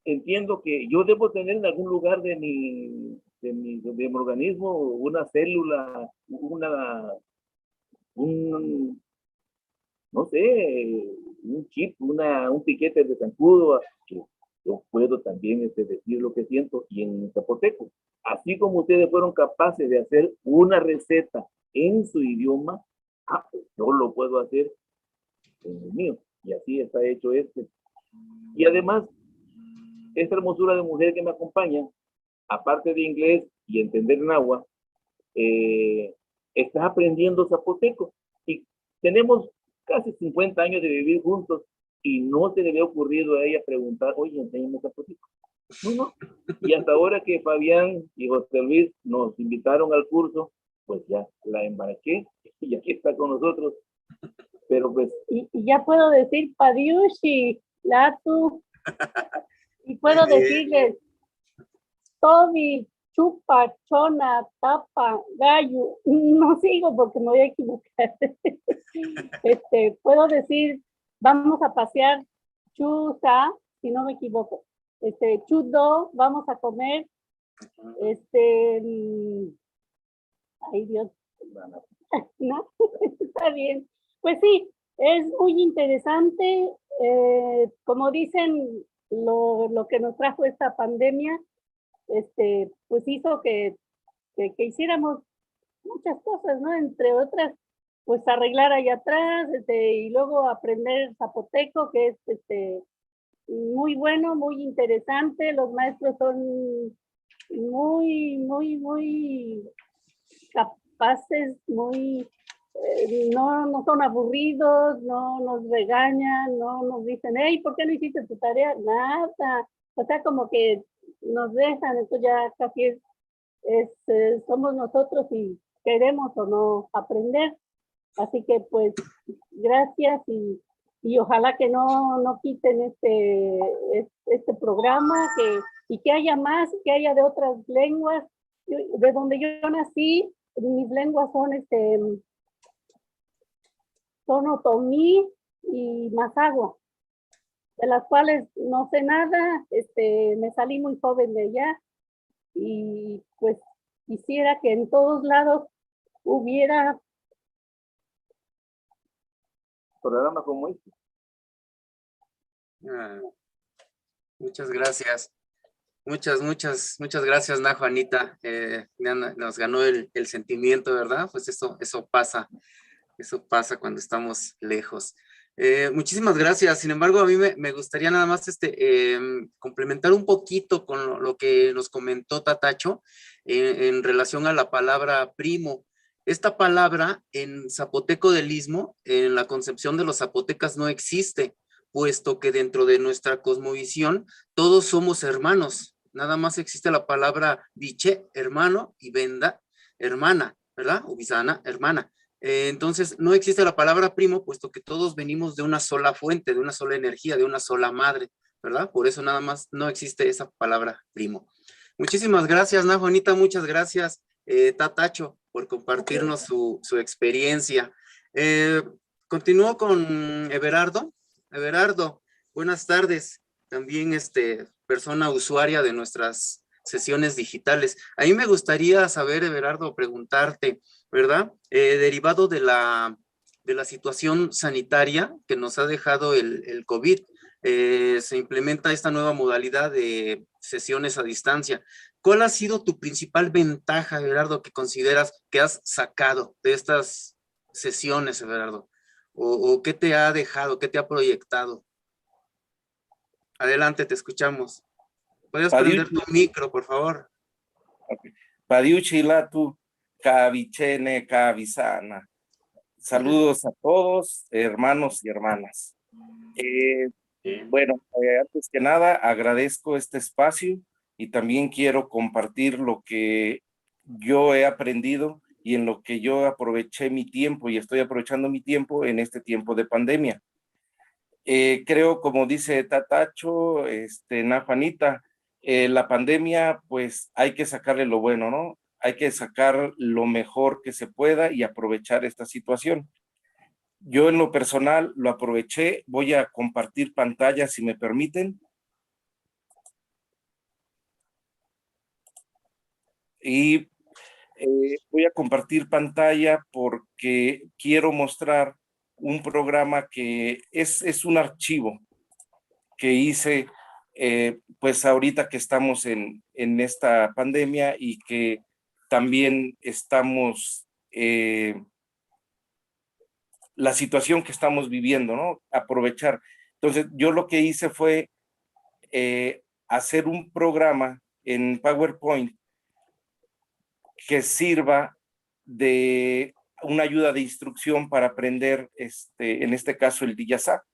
entiendo que yo debo tener en algún lugar de mi organismo una célula, no sé, un chip, un piquete de zancudo, que yo puedo también decir lo que siento y en zapoteco. Así como ustedes fueron capaces de hacer una receta en su idioma, pues yo lo puedo hacer en el mío. Y así está hecho este. Y además, esta hermosura de mujer que me acompaña, aparte de inglés y entender náhuatl, está aprendiendo zapoteco. Y tenemos casi 50 años de vivir juntos y no se le había ocurrido a ella preguntar, oye, enséñame zapoteco. No. Y hasta ahora que Fabián y José Luis nos invitaron al curso, pues ya la embarqué y aquí está con nosotros. Pero pues... Y ya puedo decir Padiushi, Latu, y puedo decirles Toby, Chupa, Chona, Tapa, Gallo. No sigo porque me voy a equivocar. Puedo decir, vamos a pasear, Chusa, si no me equivoco. Chudo, vamos a comer. Ay Dios. ¿No? Está bien. Pues sí, es muy interesante. Como dicen, lo que nos trajo esta pandemia, pues hizo que hiciéramos muchas cosas, ¿no? Entre otras, pues arreglar allá atrás, y luego aprender zapoteco, que es muy bueno, muy interesante. Los maestros son muy capaces, no son aburridos, no nos regañan, no nos dicen, hey, ¿por qué no hiciste tu tarea? Nada. O sea, como que nos dejan, esto ya casi somos nosotros y queremos o no aprender. Así que pues gracias y ojalá que no quiten este programa, y que haya más, que haya de otras lenguas. De donde yo nací, mis lenguas son otomí y mazagua, de las cuales no sé nada. Me salí muy joven de allá y pues quisiera que en todos lados hubiera programa como este. Muchas gracias. Muchas gracias, Juanita. Nos ganó el sentimiento, ¿verdad? Pues eso pasa cuando estamos lejos. Muchísimas gracias. Sin embargo, a mí me gustaría nada más complementar un poquito con lo que nos comentó Tatacho en relación a la palabra primo. Esta palabra en zapoteco del Istmo, en la concepción de los zapotecas, no existe, puesto que dentro de nuestra cosmovisión todos somos hermanos. Nada más existe la palabra biche, hermano, y venda, hermana, ¿verdad? O bisana, hermana. Entonces no existe la palabra primo, puesto que todos venimos de una sola fuente, de una sola energía, de una sola madre, ¿verdad? Por eso nada más no existe esa palabra primo. Muchísimas gracias, Juanita, muchas gracias, Tatacho, por compartirnos su experiencia. Continúo con Everardo. Everardo, buenas tardes. También persona usuaria de nuestras sesiones digitales. A mí me gustaría saber, Everardo, preguntarte, ¿verdad? Derivado de la situación sanitaria que nos ha dejado el COVID, se implementa esta nueva modalidad de sesiones a distancia. ¿Cuál ha sido tu principal ventaja, Everardo, que consideras que has sacado de estas sesiones, Everardo? ¿O qué te ha dejado, qué te ha proyectado? Adelante, te escuchamos. ¿Puedes prender tu micro, por favor? Okay. Padiuchi Latu, Kavichene, Kavisana. Saludos a todos, hermanos y hermanas. Bueno, antes que nada, agradezco este espacio y también quiero compartir lo que yo he aprendido y en lo que yo aproveché mi tiempo y estoy aprovechando mi tiempo en este tiempo de pandemia. Creo, como dice Tatacho, Nafanita, la pandemia, pues hay que sacarle lo bueno, ¿no? Hay que sacar lo mejor que se pueda y aprovechar esta situación. Yo en lo personal lo aproveché, voy a compartir pantalla si me permiten. Y voy a compartir pantalla porque quiero mostrar un programa que es un archivo que hice pues ahorita que estamos en esta pandemia y que también estamos, la situación que estamos viviendo, ¿no? Aprovechar. Entonces, yo lo que hice fue hacer un programa en PowerPoint que sirva de una ayuda de instrucción para aprender, en este caso, el Diyasá,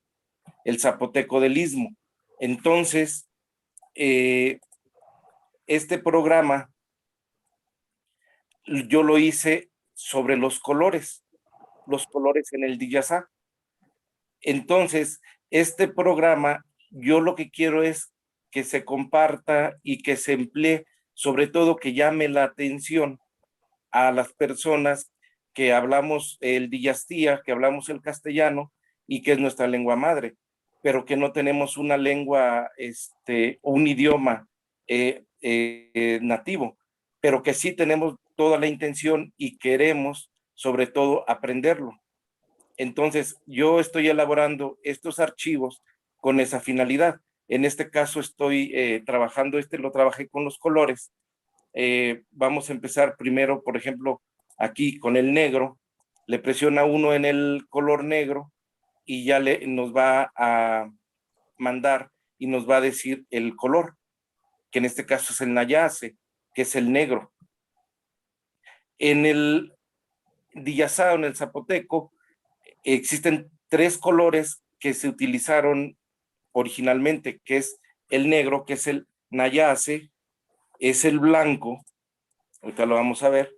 el zapoteco del Istmo. Entonces, este programa yo lo hice sobre los colores en el Diyasá. Entonces, este programa, yo lo que quiero es que se comparta y que se emplee, sobre todo que llame la atención a las personas que hablamos el Diyastía, que hablamos el castellano y que es nuestra lengua madre, pero que no tenemos una lengua, un idioma nativo, pero que sí tenemos toda la intención y queremos sobre todo aprenderlo. Entonces, yo estoy elaborando estos archivos con esa finalidad. En este caso estoy trabajando, lo trabajé con los colores. Vamos a empezar primero, por ejemplo, aquí con el negro. Le presiona uno en el color negro y ya nos va a mandar y nos va a decir el color, que en este caso es el nayase, que es el negro. En el Diyasá, en el zapoteco, existen 3 colores que se utilizaron originalmente, que es el negro, que es el nayase, es el blanco, ahorita lo vamos a ver,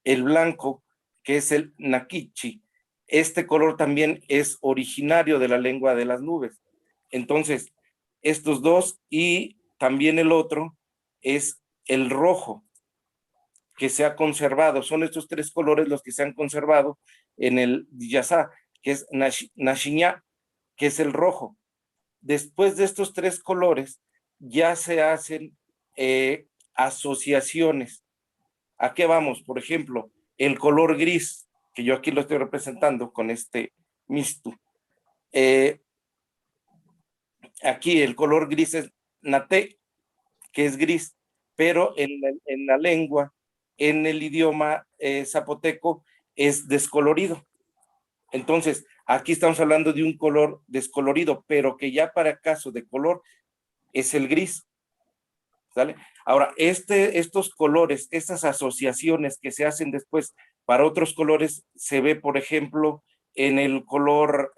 el blanco, que es el naquichi. Este color también es originario de la lengua de las nubes. Entonces, estos dos y también el otro es el rojo, que se ha conservado. Son estos 3 colores los que se han conservado en el Diyasá, que es Nashiñá, que es el rojo. Después de estos 3 colores, ya se hacen asociaciones. ¿A qué vamos? Por ejemplo, el color gris, que yo aquí lo estoy representando con este mistu. Aquí el color gris es nate, que es gris, pero en la lengua, en el idioma zapoteco, es descolorido. Entonces, aquí estamos hablando de un color descolorido, pero que ya para caso de color es el gris. ¿Sale? Ahora, estos colores, estas asociaciones que se hacen después para otros colores, se ve, por ejemplo, en el color,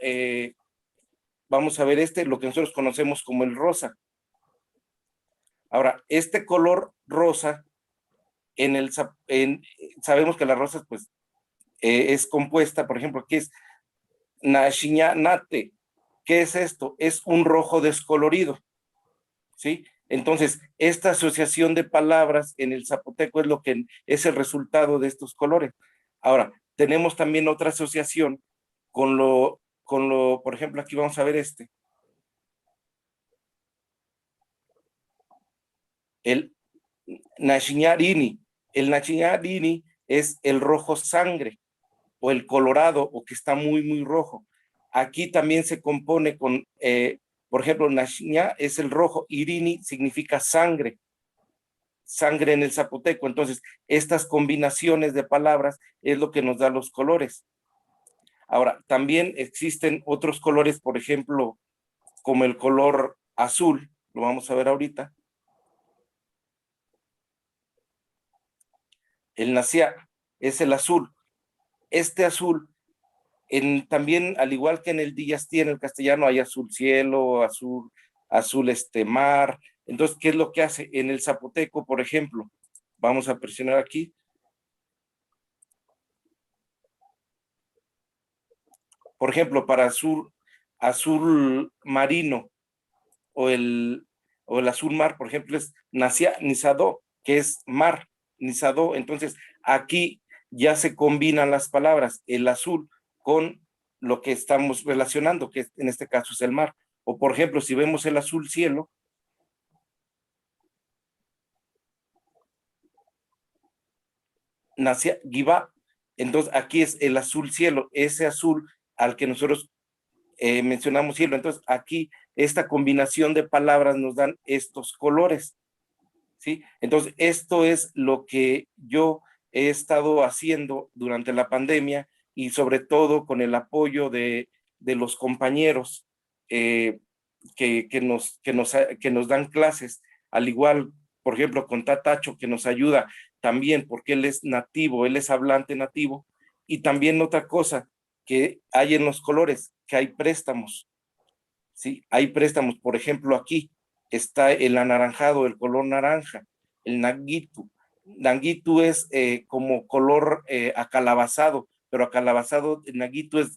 vamos a ver lo que nosotros conocemos como el rosa. Ahora, este color rosa, sabemos que la rosa, pues, es compuesta, por ejemplo, aquí es Nashiñanate. ¿Qué es esto? Es un rojo descolorido, ¿sí? Entonces, esta asociación de palabras en el zapoteco es lo que es el resultado de estos colores. Ahora, tenemos también otra asociación con lo, por ejemplo, aquí vamos a ver el Nashiñarini. El Nashiñarini es el rojo sangre o el colorado o que está muy, muy rojo. Aquí también se compone con, por ejemplo, Nashiñá es el rojo, Irini significa sangre en el zapoteco. Entonces, estas combinaciones de palabras es lo que nos da los colores. Ahora, también existen otros colores, por ejemplo, como el color azul, lo vamos a ver ahorita. El nasia es el azul. Este azul También, al igual que en el Diyastí, en el castellano, hay azul cielo, azul mar. Entonces, ¿qué es lo que hace? En el zapoteco, por ejemplo, vamos a presionar aquí. Por ejemplo, para azul marino o el azul mar, por ejemplo, es Nizado, que es mar, Nizado. Entonces, aquí ya se combinan las palabras, el azul con lo que estamos relacionando, que en este caso es el mar. O, por ejemplo, si vemos el azul cielo, Nacia Giva, entonces aquí es el azul cielo, ese azul al que nosotros mencionamos cielo. Entonces aquí esta combinación de palabras nos dan estos colores, ¿sí? Entonces esto es lo que yo he estado haciendo durante la pandemia y sobre todo con el apoyo de los compañeros que nos dan clases, al igual, por ejemplo, con Tatacho, que nos ayuda también porque él es nativo, él es hablante nativo. Y también otra cosa que hay en los colores, que hay préstamos, ¿sí? Hay préstamos, por ejemplo, aquí está el anaranjado, el color naranja, el nanguitu. Nanguitu es como color acalabazado, pero acalabazado, el nanguitu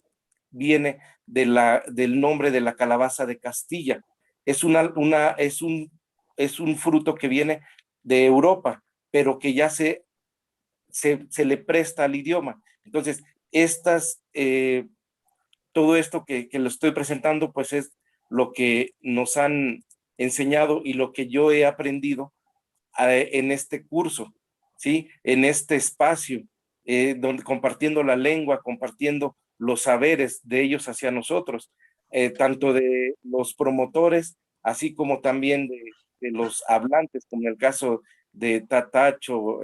viene del nombre de la calabaza de Castilla. Es un fruto que viene de Europa, pero que ya se le presta al idioma. Entonces, todo esto que lo estoy presentando, pues es lo que nos han enseñado y lo que yo he aprendido en este curso, ¿sí? En este espacio, donde compartiendo la lengua, compartiendo los saberes de ellos hacia nosotros, tanto de los promotores, así como también de los hablantes, como en el caso de Tatacho,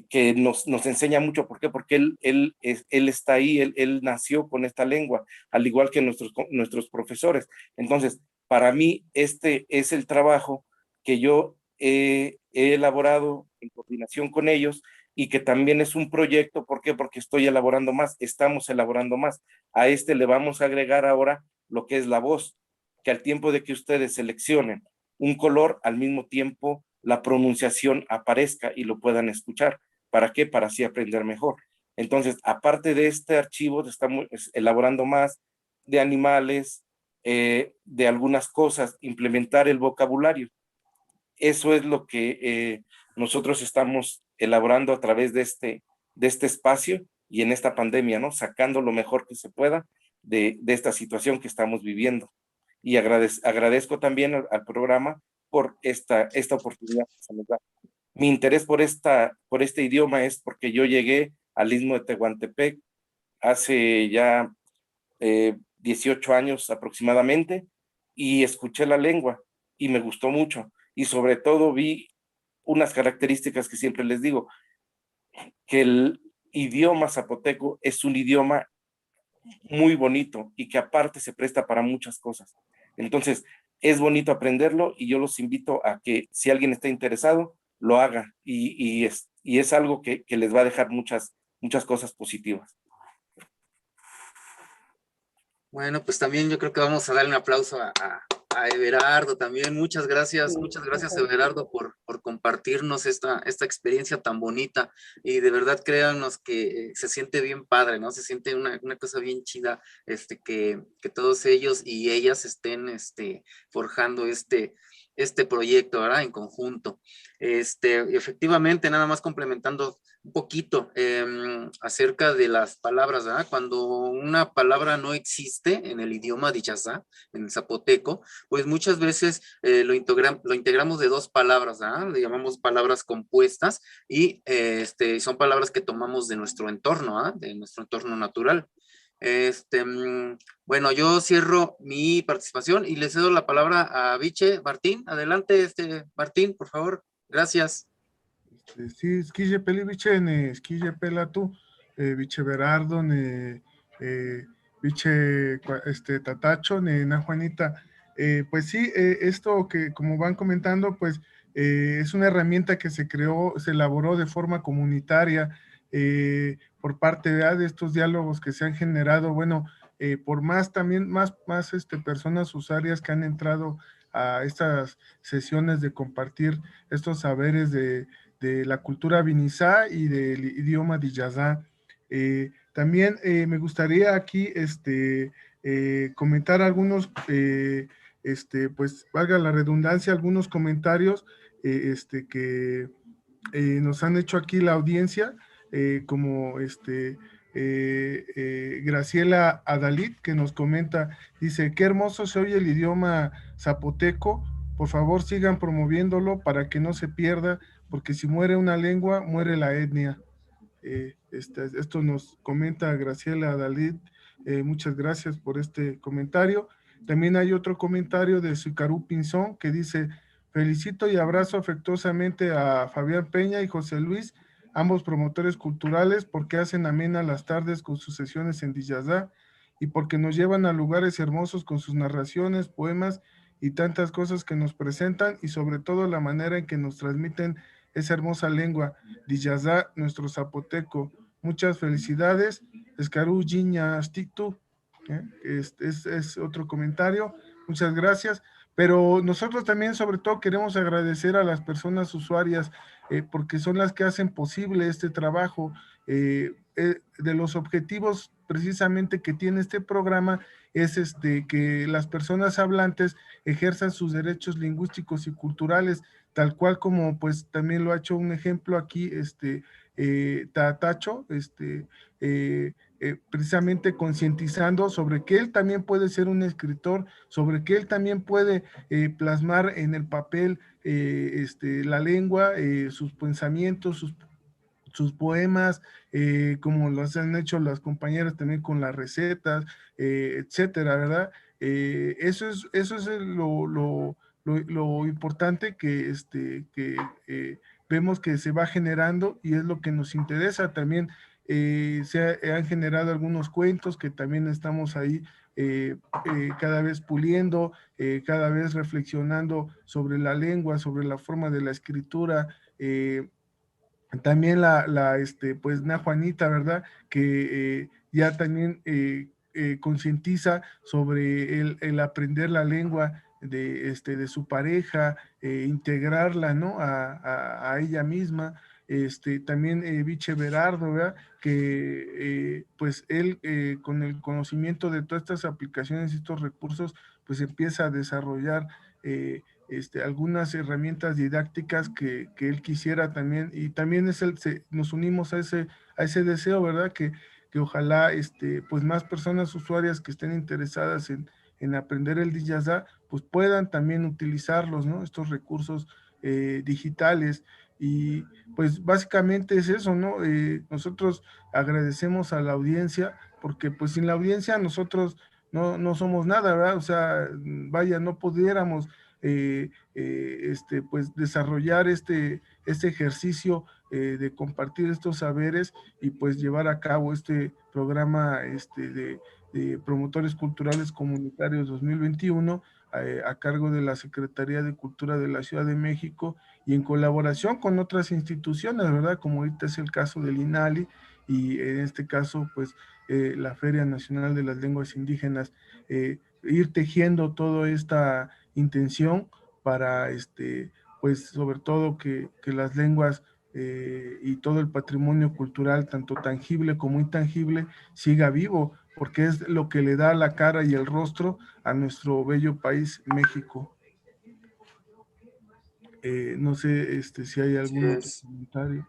que nos enseña mucho. ¿Por qué? Porque él está ahí, él nació con esta lengua, al igual que nuestros profesores. Entonces, para mí, este es el trabajo que yo he elaborado en coordinación con ellos y que también es un proyecto. ¿Por qué? Porque estamos elaborando más. A le vamos a agregar ahora lo que es la voz, que al tiempo de que ustedes seleccionen un color, al mismo tiempo la pronunciación aparezca y lo puedan escuchar. ¿Para qué? Para así aprender mejor. Entonces, aparte de este archivo, estamos elaborando más de animales, de algunas cosas, implementar el vocabulario. Eso es lo que nosotros estamos elaborando a través de este espacio y en esta pandemia, ¿no? Sacando lo mejor que se pueda de esta situación que estamos viviendo. Y agradezco también al programa por esta oportunidad que se nos da. Mi interés por este idioma es porque yo llegué al Istmo de Tehuantepec hace ya 18 años aproximadamente y escuché la lengua y me gustó mucho. Y sobre todo vi unas características que siempre les digo, que el idioma zapoteco es un idioma muy bonito y que aparte se presta para muchas cosas. Entonces, es bonito aprenderlo y yo los invito a que si alguien está interesado, lo haga y es algo que les va a dejar muchas cosas positivas. Bueno, pues también yo creo que vamos a darle un aplauso a Everardo también. Muchas gracias Everardo por compartirnos esta experiencia tan bonita, y de verdad créanos que se siente bien padre, ¿no? Se siente una cosa bien chida, que todos ellos y ellas estén forjando este proyecto, ¿verdad? En conjunto. Efectivamente, nada más complementando un poquito acerca de las palabras, ¿verdad? Cuando una palabra no existe en el idioma Diyasá, en el zapoteco, pues muchas veces lo integramos de dos palabras, ¿verdad? Le llamamos palabras compuestas y son palabras que tomamos de nuestro entorno, ¿verdad? De nuestro entorno natural. Bueno, yo cierro mi participación y le cedo la palabra a Viche Martín. Adelante, Martín, por favor. Gracias. Sí, Esquille Peli Viche, Esquille Pela tú, Viche Berardo, Viche Tatacho, Na Juanita. Pues sí, esto que como van comentando, pues es una herramienta que se creó, se elaboró de forma comunitaria, por parte de estos diálogos que se han generado, bueno, por más personas usuarias que han entrado a estas sesiones de compartir estos saberes de la cultura binizá y del idioma diyazá. También me gustaría aquí comentar algunos, pues valga la redundancia, algunos comentarios que nos han hecho aquí la audiencia, como Graciela Adalit, que nos comenta, dice, qué hermoso se oye el idioma zapoteco, por favor sigan promoviéndolo para que no se pierda, porque si muere una lengua, muere la etnia. Esto nos comenta Graciela Adalit, muchas gracias por este comentario. También hay otro comentario de Sucarú Pinzón que dice, felicito y abrazo afectuosamente a Fabián Peña y José Luis, ambos promotores culturales, porque hacen amena las tardes con sus sesiones en Diyazá y porque nos llevan a lugares hermosos con sus narraciones, poemas y tantas cosas que nos presentan, y sobre todo la manera en que nos transmiten esa hermosa lengua, Diyazá, nuestro zapoteco. Muchas felicidades, Escarú Giña Stitu, es otro comentario, muchas gracias. Pero nosotros también, sobre todo, queremos agradecer a las personas usuarias, porque son las que hacen posible este trabajo. De los objetivos precisamente que tiene este programa es que las personas hablantes ejerzan sus derechos lingüísticos y culturales, tal cual como pues también lo ha hecho un ejemplo aquí, Tatacho, precisamente concientizando sobre que él también puede ser un escritor, sobre que él también puede plasmar en el papel la lengua, sus pensamientos, sus poemas, como los han hecho las compañeras también con las recetas, etcétera, ¿verdad? Eso es lo importante que vemos que se va generando, y es lo que nos interesa también. Han generado algunos cuentos que también estamos ahí cada vez puliendo, cada vez reflexionando sobre la lengua, sobre la forma de la escritura. También pues Juanita, ¿verdad? Que ya también concientiza sobre el aprender la lengua de su pareja, integrarla, ¿no? A ella misma. También Viche Berardo, ¿verdad? Que pues él con el conocimiento de todas estas aplicaciones y estos recursos, pues empieza a desarrollar algunas herramientas didácticas que él quisiera también, y también nos unimos a ese deseo, ¿verdad? Que ojalá pues más personas usuarias que estén interesadas en aprender el Diyazá, pues puedan también utilizarlos, ¿no? Estos recursos digitales. Y pues básicamente es eso, ¿no? Nosotros agradecemos a la audiencia, porque pues sin la audiencia nosotros no somos nada, ¿verdad? O sea, vaya, no pudiéramos pues desarrollar este ejercicio de compartir estos saberes, y pues llevar a cabo este programa de promotores culturales comunitarios 2021 a cargo de la Secretaría de Cultura de la Ciudad de México, y en colaboración con otras instituciones, ¿verdad? Como ahorita es el caso del INALI, y en este caso pues la Feria Nacional de las Lenguas Indígenas, ir tejiendo toda esta intención para pues sobre todo que las lenguas y todo el patrimonio cultural, tanto tangible como intangible, siga vivo, porque es lo que le da la cara y el rostro a nuestro bello país, México. No sé si hay algún otro comentario.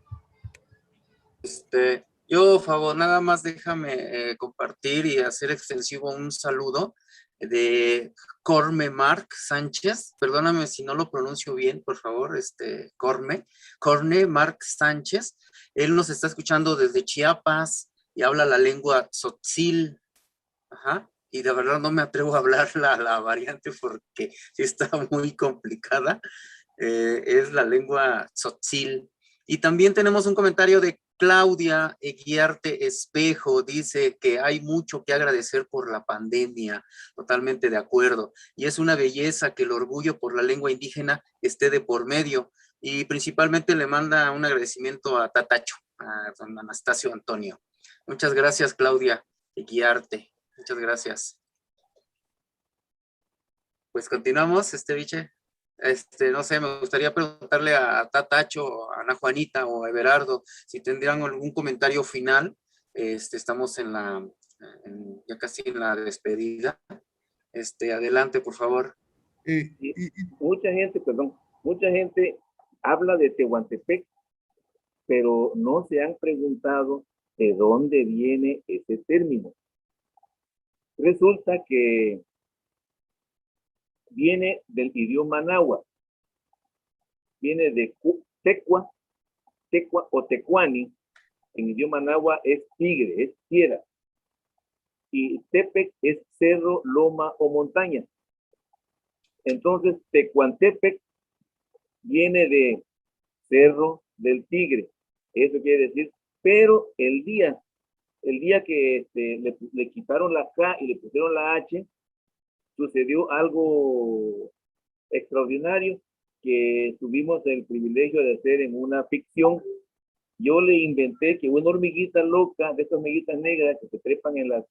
Yo, favor, nada más déjame compartir y hacer extensivo un saludo de Corme Marc Sánchez, perdóname si no lo pronuncio bien, por favor, Corne Marc Sánchez. Él nos está escuchando desde Chiapas y habla la lengua tzotzil, y de verdad no me atrevo a hablar la variante porque sí está muy complicada. Es la lengua tzotzil. Y también tenemos un comentario de Claudia Eguiarte Espejo, dice que hay mucho que agradecer por la pandemia, totalmente de acuerdo, y es una belleza que el orgullo por la lengua indígena esté de por medio, y principalmente le manda un agradecimiento a Tatacho, a don Anastasio Antonio. Muchas gracias, Claudia Guiarte. Muchas gracias. Pues continuamos, Viche. No sé, me gustaría preguntarle a Tatacho, a Ana Juanita o a Everardo si tendrían algún comentario final. Estamos ya casi en la despedida. Adelante, por favor. Mucha gente habla de Tehuantepec, pero no se han preguntado de dónde viene ese término. Resulta que viene del idioma náhuatl, viene de tecua o tecuani, en idioma náhuatl es tigre, es piedra, y tepec es cerro, loma o montaña. Entonces, Tecuantepec viene de cerro del tigre, eso quiere decir, pero el día que le quitaron la K y le pusieron la H, sucedió algo extraordinario que tuvimos el privilegio de hacer en una ficción. Yo le inventé que una hormiguita loca, de estas hormiguitas negras que se trepan en las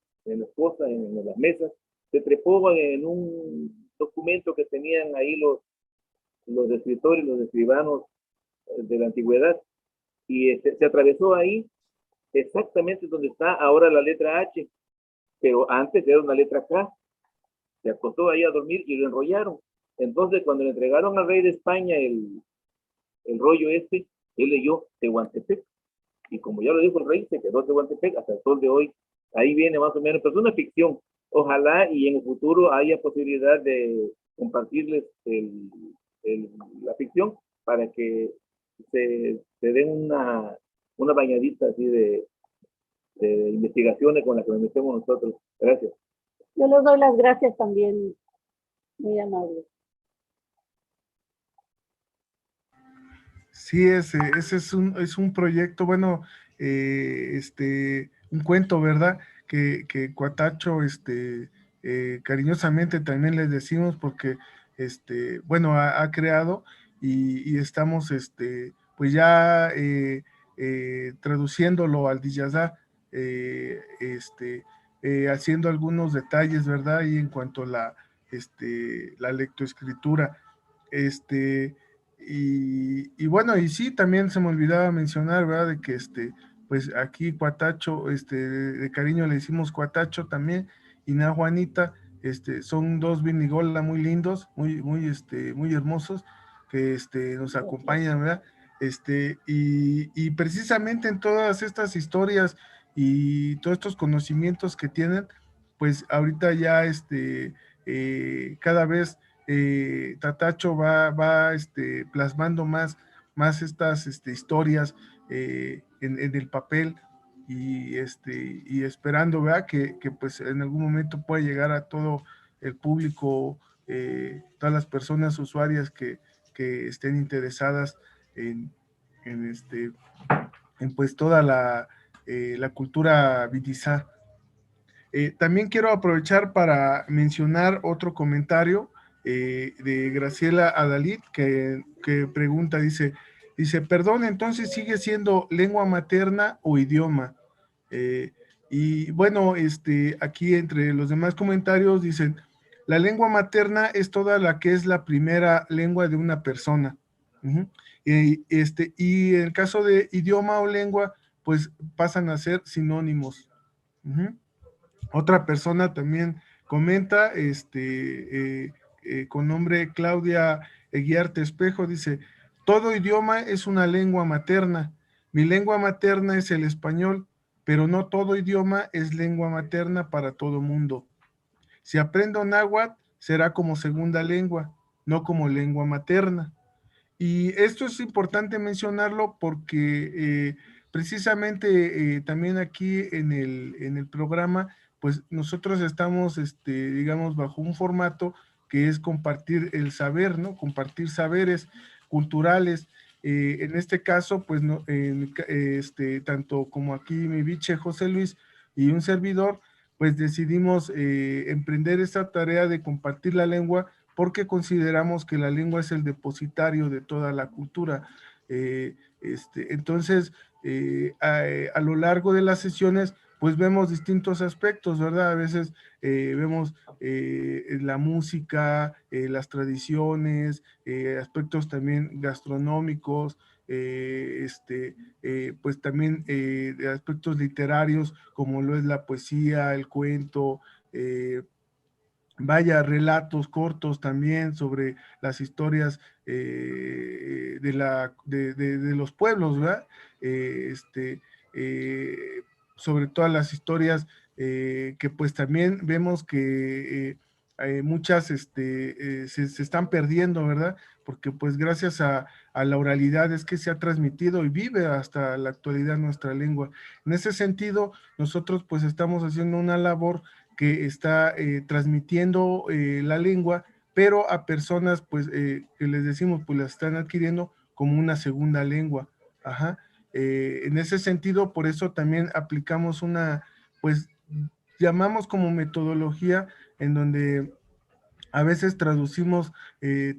cosas, en las mesas, se trepó en un documento que tenían ahí los escritores, los escribanos de la antigüedad, y se atravesó ahí exactamente donde está ahora la letra H, pero antes era una letra K. Se acostó ahí a dormir y lo enrollaron. Entonces, cuando le entregaron al rey de España el rollo él leyó Tehuantepec, y como ya lo dijo el rey, se quedó Tehuantepec hasta el sol de hoy. Ahí viene más o menos, pero es una ficción. Ojalá y en el futuro haya posibilidad de compartirles la ficción para que se den una bañadita así de investigaciones con las que nos metemos nosotros. Gracias. Yo les doy las gracias también, muy amable. Sí, ese es un proyecto, bueno, un cuento, ¿verdad? Que Cuatacho, cariñosamente también les decimos porque, bueno, ha creado y estamos, pues ya traduciéndolo al Diyazá, haciendo algunos detalles, ¿verdad? Y en cuanto a la lectoescritura, y bueno, y sí, también se me olvidaba mencionar, ¿verdad? De que pues aquí Cuatacho, de cariño le decimos Cuatacho también, y Na Juanita, son dos vinigola muy lindos, muy hermosos, que nos acompañan, ¿verdad? Y precisamente en todas estas historias y todos estos conocimientos que tienen, pues ahorita ya cada vez Tatacho va plasmando más estas historias en el papel y esperando, ¿verdad? Que pues en algún momento pueda llegar a todo el público, todas las personas usuarias que estén interesadas en pues toda la cultura vidizá. También quiero aprovechar para mencionar otro comentario de Graciela Adalid que pregunta, dice, perdón, entonces sigue siendo lengua materna o idioma. Y bueno, aquí entre los demás comentarios dicen, la lengua materna es toda la que es la primera lengua de una persona. Y en el caso de idioma o lengua, pues pasan a ser sinónimos. Otra persona también comenta, con nombre Claudia Eguiarte Espejo, dice, todo idioma es una lengua materna. Mi lengua materna es el español, pero no todo idioma es lengua materna para todo mundo. Si aprendo náhuatl, será como segunda lengua, no como lengua materna. Y esto es importante mencionarlo porque precisamente también aquí en el programa, pues nosotros estamos, digamos, bajo un formato que es compartir el saber, ¿no? Compartir saberes culturales. En este caso, pues, no, tanto como aquí mi biche José Luis y un servidor, pues decidimos emprender esta tarea de compartir la lengua porque consideramos que la lengua es el depositario de toda la cultura Entonces, a lo largo de las sesiones, pues vemos distintos aspectos, ¿verdad? A veces vemos la música, las tradiciones, aspectos también gastronómicos, pues también de aspectos literarios, como lo es la poesía, el cuento, vaya, relatos cortos también sobre las historias de los pueblos, ¿verdad? Eh, Sobre todas las historias que pues también vemos que muchas se están perdiendo, ¿verdad? Porque pues gracias a la oralidad es que se ha transmitido y vive hasta la actualidad nuestra lengua. En ese sentido, nosotros pues estamos haciendo una labor que está transmitiendo la lengua, pero a personas pues que les decimos pues la están adquiriendo como una segunda lengua. Ajá. En ese sentido, por eso también aplicamos una, pues llamamos como metodología en donde a veces traducimos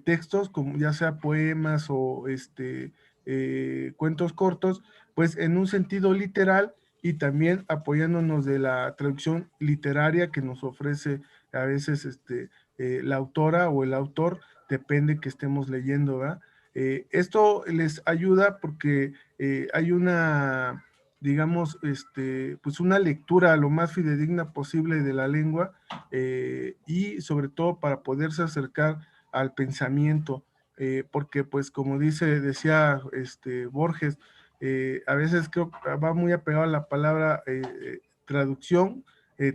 textos, como ya sea poemas o cuentos cortos, pues en un sentido literal y también apoyándonos de la traducción literaria que nos ofrece a veces la autora o el autor, depende que estemos leyendo, ¿verdad? Esto les ayuda porque hay una, digamos, pues una lectura lo más fidedigna posible de la lengua y sobre todo para poderse acercar al pensamiento, porque pues como decía Borges, a veces creo que va muy apegado a la palabra traducción,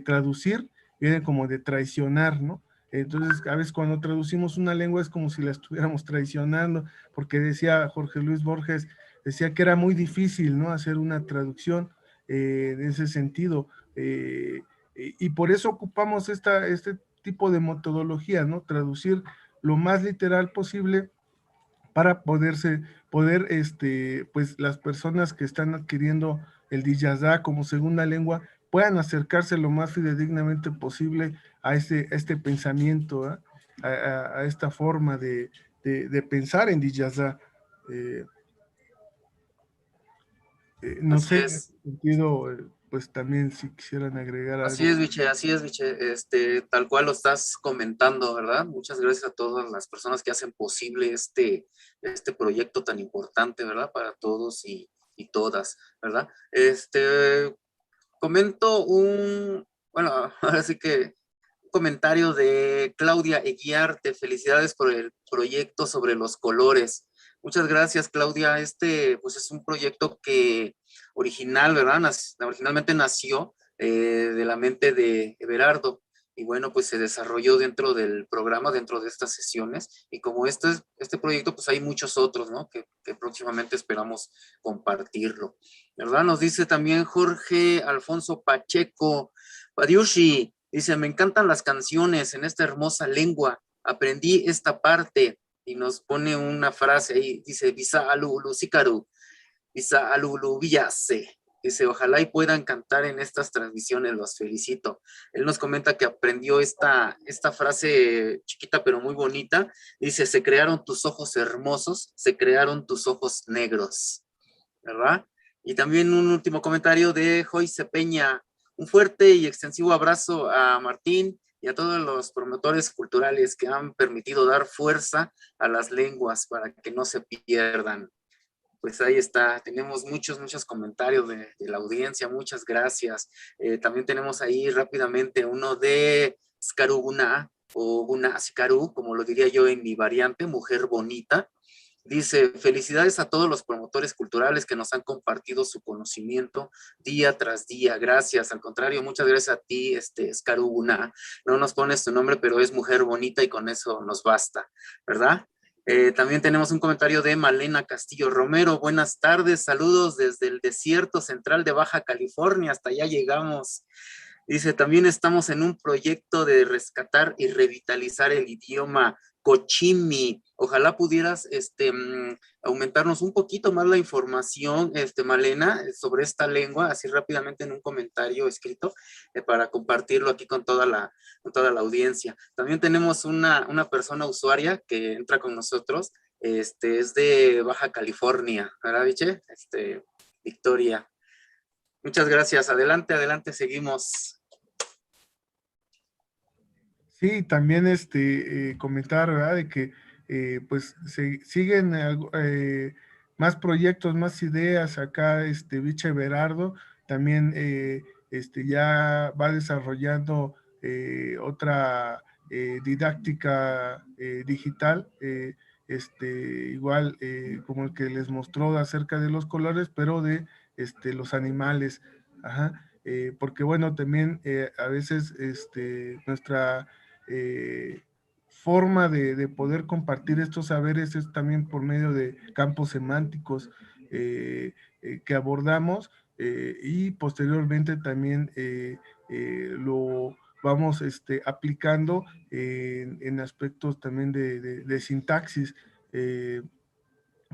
traducir, viene como de traicionar, ¿no? Entonces, a veces cuando traducimos una lengua es como si la estuviéramos traicionando, porque decía Jorge Luis Borges, decía que era muy difícil, ¿no? Hacer una traducción en ese sentido. Y por eso ocupamos este tipo de metodología, ¿no? Traducir lo más literal posible para poder, pues las personas que están adquiriendo el Diyazá como segunda lengua puedan acercarse lo más fidedignamente posible a este pensamiento, ¿eh? A esta forma de pensar en Diyazá. No Así sé, en es. ese sentido, pues también si quisieran agregar Así algo. es, Viche, así es, Viche. Tal cual lo estás comentando, ¿verdad? Muchas gracias a todas las personas que hacen posible este proyecto tan importante, ¿verdad? Para todos y todas, ¿verdad? Comento bueno, ahora sí que un comentario de Claudia Eguiarte. Felicidades por el proyecto sobre los colores. Muchas gracias, Claudia. Pues es un proyecto que ¿verdad? Originalmente nació de la mente de Everardo. Y bueno, pues se desarrolló dentro del programa, dentro de estas sesiones. Y como este proyecto, pues hay muchos otros, ¿no? Que próximamente esperamos compartirlo, ¿verdad? Nos dice también Jorge Alfonso Pacheco, Padiushi, dice, me encantan las canciones en esta hermosa lengua. Aprendí esta parte y nos pone una frase ahí, dice, Visa alulu sikaru, Visa alulu villase. Dice, ojalá y puedan cantar en estas transmisiones, los felicito. Él nos comenta que aprendió esta frase chiquita pero muy bonita. Dice, se crearon tus ojos hermosos, se crearon tus ojos negros, ¿verdad? Y también un último comentario de Joyce Peña. Un fuerte y extensivo abrazo a Martín y a todos los promotores culturales que han permitido dar fuerza a las lenguas para que no se pierdan. Pues ahí está, tenemos muchos comentarios de la audiencia, muchas gracias. También tenemos ahí rápidamente uno de Skaru Guna, o Guna Skaru, como lo diría yo en mi variante, mujer bonita. Dice, felicidades a todos los promotores culturales que nos han compartido su conocimiento día tras día. Gracias, al contrario, muchas gracias a ti, Skaru Guna. No nos pones tu nombre, pero es mujer bonita y con eso nos basta, ¿verdad? También tenemos un comentario de Malena Castillo Romero. Buenas tardes, saludos desde el desierto central de Baja California, hasta allá llegamos. Dice, también estamos en un proyecto de rescatar y revitalizar el idioma Cochimi. Ojalá pudieras aumentarnos un poquito más la información, Malena, sobre esta lengua, así rápidamente en un comentario escrito, para compartirlo aquí con toda la audiencia. También tenemos una persona usuaria que entra con nosotros, es de Baja California, ¿verdad, Viche? Victoria. Muchas gracias. Adelante, adelante, seguimos. Sí, también comentar, ¿verdad? De que pues se siguen más proyectos, más ideas acá, Viche Berardo también ya va desarrollando otra didáctica digital, igual como el que les mostró acerca de los colores, pero de los animales, ajá, porque bueno, también a veces nuestra forma de poder compartir estos saberes es también por medio de campos semánticos que abordamos y posteriormente también lo vamos aplicando en aspectos también de sintaxis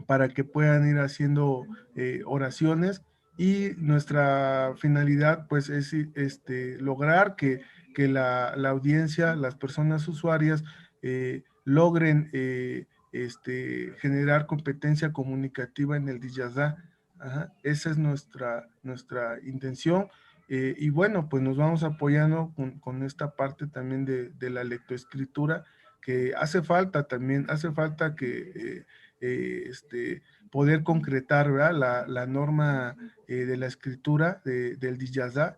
para que puedan ir haciendo oraciones y nuestra finalidad pues es lograr que la audiencia, las personas usuarias logren generar competencia comunicativa en el Diyazá. Ajá, esa es nuestra intención. Y bueno, pues nos vamos apoyando con esta parte también de la lectoescritura, que hace falta también, hace falta que poder concretar, ¿verdad? La norma de la escritura del Diyazá,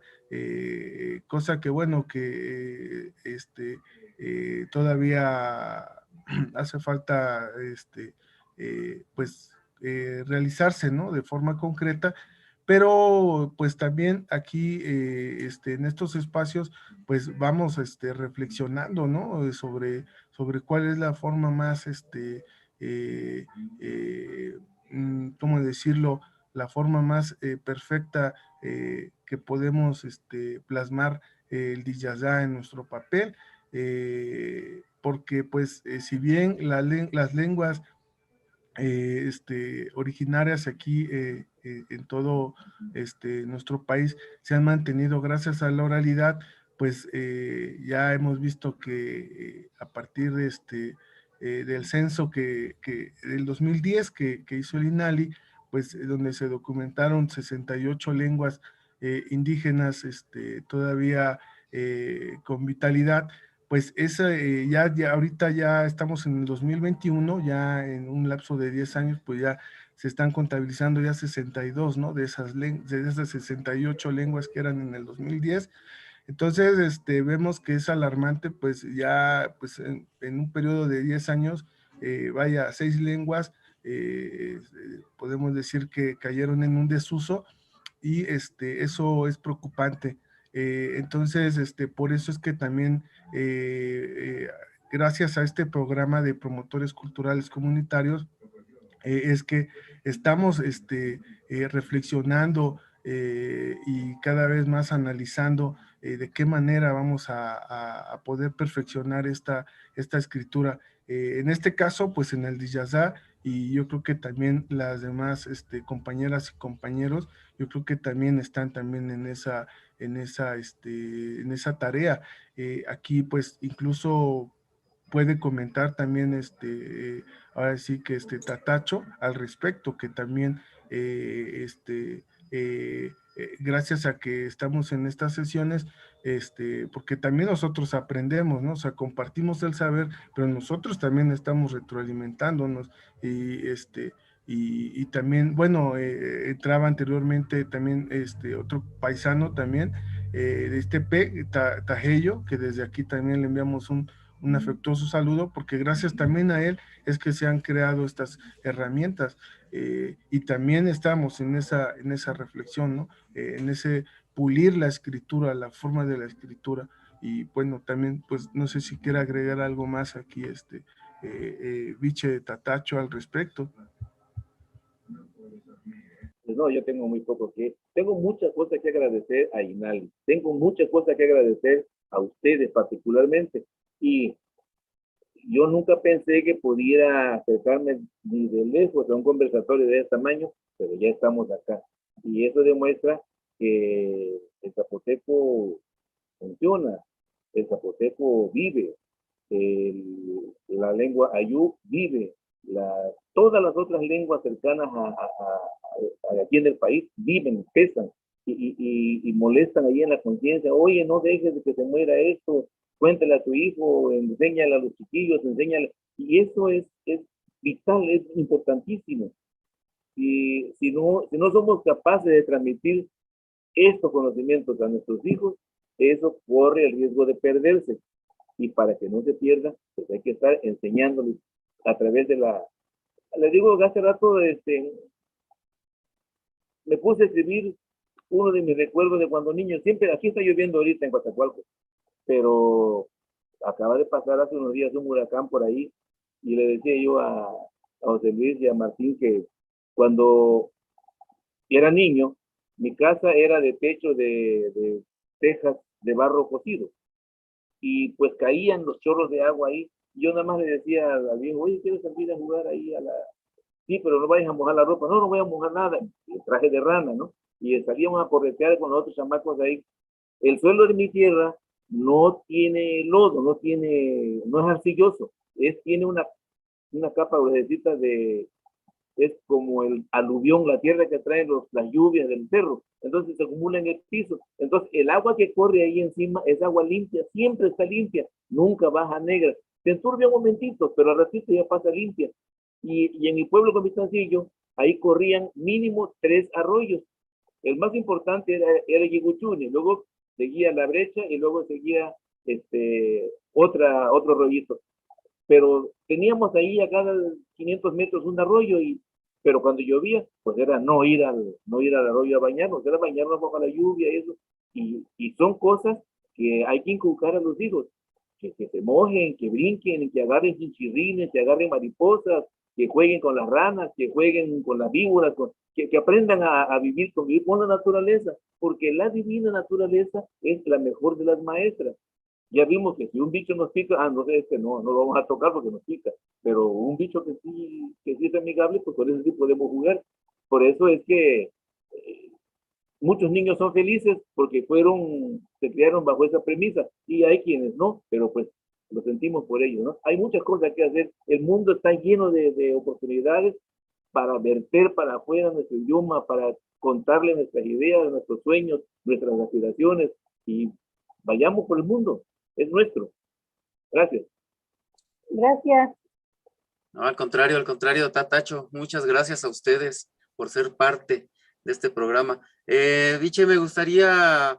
cosa que bueno, que todavía hace falta pues realizarse, ¿no? De forma concreta, pero pues también aquí en estos espacios pues vamos reflexionando, ¿no? Sobre cuál es la forma más eh, ¿cómo decirlo? La forma más perfecta que podemos plasmar el Diyazá en nuestro papel, porque pues si bien las lenguas originarias aquí en todo nuestro país se han mantenido gracias a la oralidad, pues ya hemos visto que a partir de del censo del 2010 que hizo el INALI, pues donde se documentaron 68 lenguas indígenas todavía con vitalidad, pues esa, ya ahorita ya estamos en el 2021, ya en un lapso de 10 años, pues ya se están contabilizando ya 62, ¿no? De esas 68 lenguas que eran en el 2010. Entonces, vemos que es alarmante, pues ya pues en un periodo de 10 años, vaya, 6 lenguas, podemos decir que cayeron en un desuso y eso es preocupante. Entonces, por eso es que también, gracias a este programa de promotores culturales comunitarios, es que estamos reflexionando y cada vez más analizando de qué manera vamos a poder perfeccionar esta escritura. En este caso, pues en el Diyazá, y yo creo que también las demás compañeras y compañeros, yo creo que también están también en esa tarea. Aquí, pues, incluso puede comentar también ahora sí que Tatacho al respecto, que también gracias a que estamos en estas sesiones, porque también nosotros aprendemos, ¿no? O sea, compartimos el saber, pero nosotros también estamos retroalimentándonos y también, bueno, entraba anteriormente también otro paisano también, de Tajello, que desde aquí también le enviamos un afectuoso saludo, porque gracias también a él es que se han creado estas herramientas y también estamos en esa reflexión, ¿no? En ese pulir la escritura, la forma de la escritura. Y bueno, también, pues no sé si quiere agregar algo más aquí, Viche Tatacho al respecto. Pues no, yo tengo muy poco tengo muchas cosas que agradecer a INALI, tengo muchas cosas que agradecer a ustedes particularmente, y yo nunca pensé que pudiera acercarme ni de lejos a un conversatorio de ese tamaño, pero ya estamos acá. Y eso demuestra que el zapoteco funciona, el zapoteco vive, la lengua ayú vive, todas las otras lenguas cercanas aquí en el país viven, pesan y molestan ahí en la conciencia. Oye, no dejes de que se muera esto, cuéntale a tu hijo, enséñale a los chiquillos, enséñale. Y eso es vital, es importantísimo. Si no somos capaces de transmitir estos conocimientos a nuestros hijos, eso corre el riesgo de perderse. Y para que no se pierda, pues hay que estar enseñándoles a través de les digo, hace rato, me puse a escribir uno de mis recuerdos de cuando niño. Siempre, aquí está lloviendo ahorita en Coatzacoalcos, pero acaba de pasar hace unos días un huracán por ahí, y le decía yo a José Luis y a Martín que cuando era niño, mi casa era de techo de tejas de barro cocido, y pues caían los chorros de agua ahí. Yo nada más le decía al viejo, oye, ¿quieres salir a jugar ahí a la...? Sí, pero no vayas a mojar la ropa. No, no voy a mojar nada. El traje de rana, ¿no? Y salíamos a corretear con los otros chamacos de ahí. El suelo de mi tierra no tiene lodo, no es arcilloso. Tiene una capa gruesecita es como el aluvión, la tierra que traen las lluvias del cerro. Entonces se acumula en el piso. Entonces el agua que corre ahí encima es agua limpia, siempre está limpia, nunca baja negra. Se enturbia un momentito, pero al ratito ya pasa limpia. Y en mi pueblo Comistancillo, ahí corrían mínimo 3 arroyos. El más importante era Yiguchuni, luego seguía La Brecha y luego seguía otro arroyito. Pero teníamos ahí a cada 500 metros un arroyo, pero cuando llovía, pues era no ir al arroyo a bañarnos, era bañarnos bajo la lluvia y eso. Y son cosas que hay que inculcar a los hijos, que se mojen, que brinquen, que agarren chinchirrines, que agarren mariposas, que jueguen con las ranas, que jueguen con las víboras, que aprendan a convivir con la naturaleza, porque la divina naturaleza es la mejor de las maestras. Ya vimos que si un bicho nos pica, no sé, no lo vamos a tocar porque nos pica, pero un bicho que sí es amigable, pues por eso sí podemos jugar. Por eso es que muchos niños son felices porque se criaron bajo esa premisa, y hay quienes no, pero pues lo sentimos por ello, ¿no? Hay muchas cosas que hacer. El mundo está lleno de oportunidades para verter para afuera nuestro idioma, para contarle nuestras ideas, nuestros sueños, nuestras aspiraciones, y vayamos por el mundo. Es nuestro. Gracias. Gracias. No, al contrario, Tatacho, muchas gracias a ustedes por ser parte de este programa. Viche, me gustaría,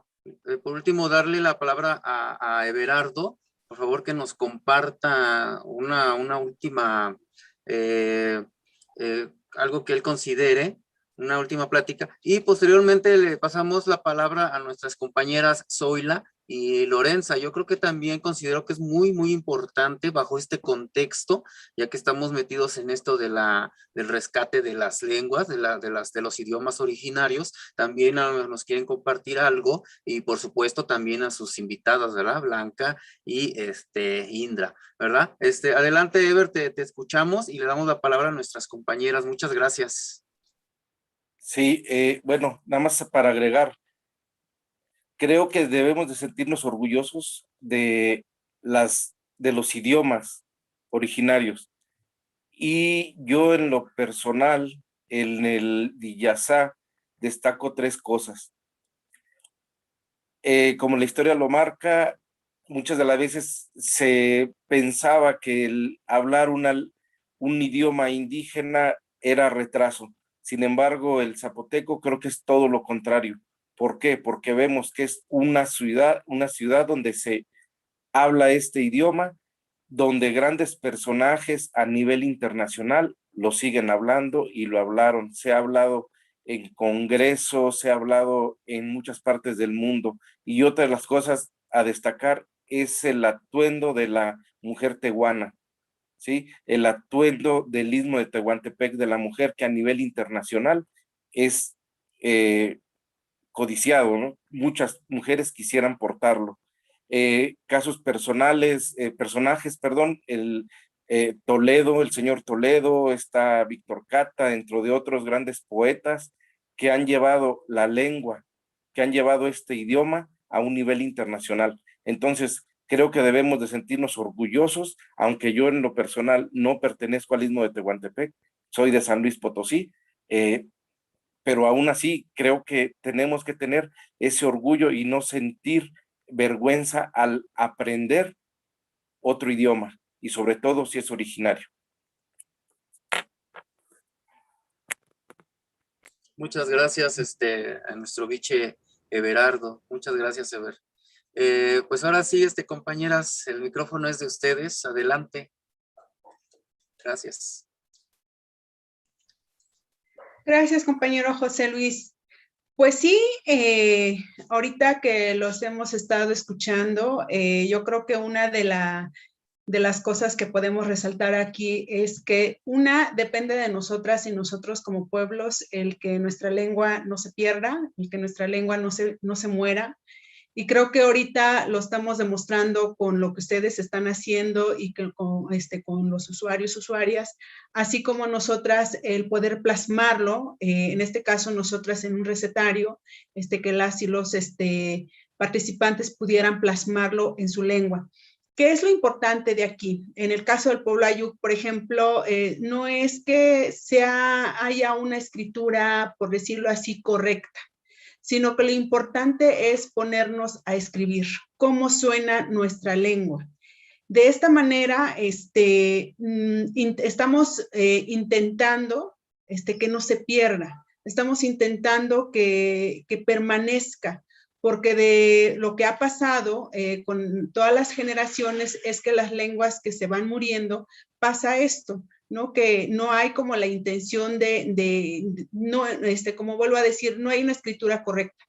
por último, darle la palabra a Everardo, por favor, que nos comparta una última, algo que él considere, una última plática, y posteriormente le pasamos la palabra a nuestras compañeras Zoila y Lorenza. Yo creo que también considero que es muy, muy importante bajo este contexto, ya que estamos metidos en esto del rescate de las lenguas, de los idiomas originarios. También nos quieren compartir algo, y por supuesto también a sus invitadas, ¿verdad? Blanca y Indra, ¿verdad? Adelante, Ever, te escuchamos y le damos la palabra a nuestras compañeras. Muchas gracias. Sí, bueno, nada más para agregar, creo que debemos de sentirnos orgullosos de los idiomas originarios. Y yo en lo personal, en el Diyasá, destaco 3 cosas. Como la historia lo marca, muchas de las veces se pensaba que el hablar un idioma indígena era retraso. Sin embargo, el zapoteco creo que es todo lo contrario. ¿Por qué? Porque vemos que es una ciudad donde se habla este idioma, donde grandes personajes a nivel internacional lo siguen hablando y lo hablaron. Se ha hablado en congresos, se ha hablado en muchas partes del mundo. Y otra de las cosas a destacar es el atuendo de la mujer tehuana, ¿sí? El atuendo del Istmo de Tehuantepec de la mujer, que a nivel internacional es codiciado, ¿no? Muchas mujeres quisieran portarlo. Casos personajes, el Toledo, el señor Toledo, está Víctor Cata, dentro de otros grandes poetas que han llevado la lengua, que han llevado este idioma a un nivel internacional. Entonces, Creo que debemos de sentirnos orgullosos, aunque yo en lo personal no pertenezco al Istmo de Tehuantepec, soy de San Luis Potosí, pero aún así creo que tenemos que tener ese orgullo y no sentir vergüenza al aprender otro idioma, y sobre todo si es originario. Muchas gracias a nuestro biche Everardo. Muchas gracias, Ever. Pues ahora sí, compañeras, el micrófono es de ustedes. Adelante. Gracias. Gracias, compañero José Luis. Pues sí, ahorita que los hemos estado escuchando, yo creo que una de las cosas que podemos resaltar aquí es que una depende de nosotras y nosotros como pueblos, el que nuestra lengua no se pierda, el que nuestra lengua no se muera. Y creo que ahorita lo estamos demostrando con lo que ustedes están haciendo y que con los usuarios, usuarias, así como nosotras el poder plasmarlo, en este caso nosotras en un recetario, que las y los participantes pudieran plasmarlo en su lengua. ¿Qué es lo importante de aquí? En el caso del pueblo Ayuk, por ejemplo, no es que haya una escritura, por decirlo así, correcta, sino que lo importante es ponernos a escribir cómo suena nuestra lengua. De esta manera, estamos intentando que no se pierda, estamos intentando que permanezca, porque de lo que ha pasado con todas las generaciones es que las lenguas que se van muriendo, pasa esto, ¿no? Que no hay como la intención no, como vuelvo a decir, no hay una escritura correcta.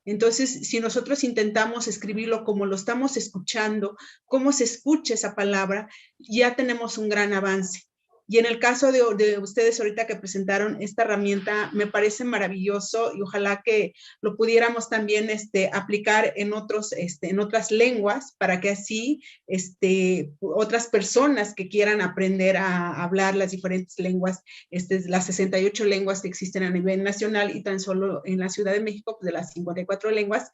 Entonces, si nosotros intentamos escribirlo como lo estamos escuchando, cómo se escucha esa palabra, ya tenemos un gran avance. Y en el caso de ustedes ahorita que presentaron esta herramienta, me parece maravilloso y ojalá que lo pudiéramos también aplicar en otras lenguas para que así otras personas que quieran aprender a hablar las diferentes lenguas, las 68 lenguas que existen a nivel nacional y tan solo en la Ciudad de México, pues de las 54 lenguas,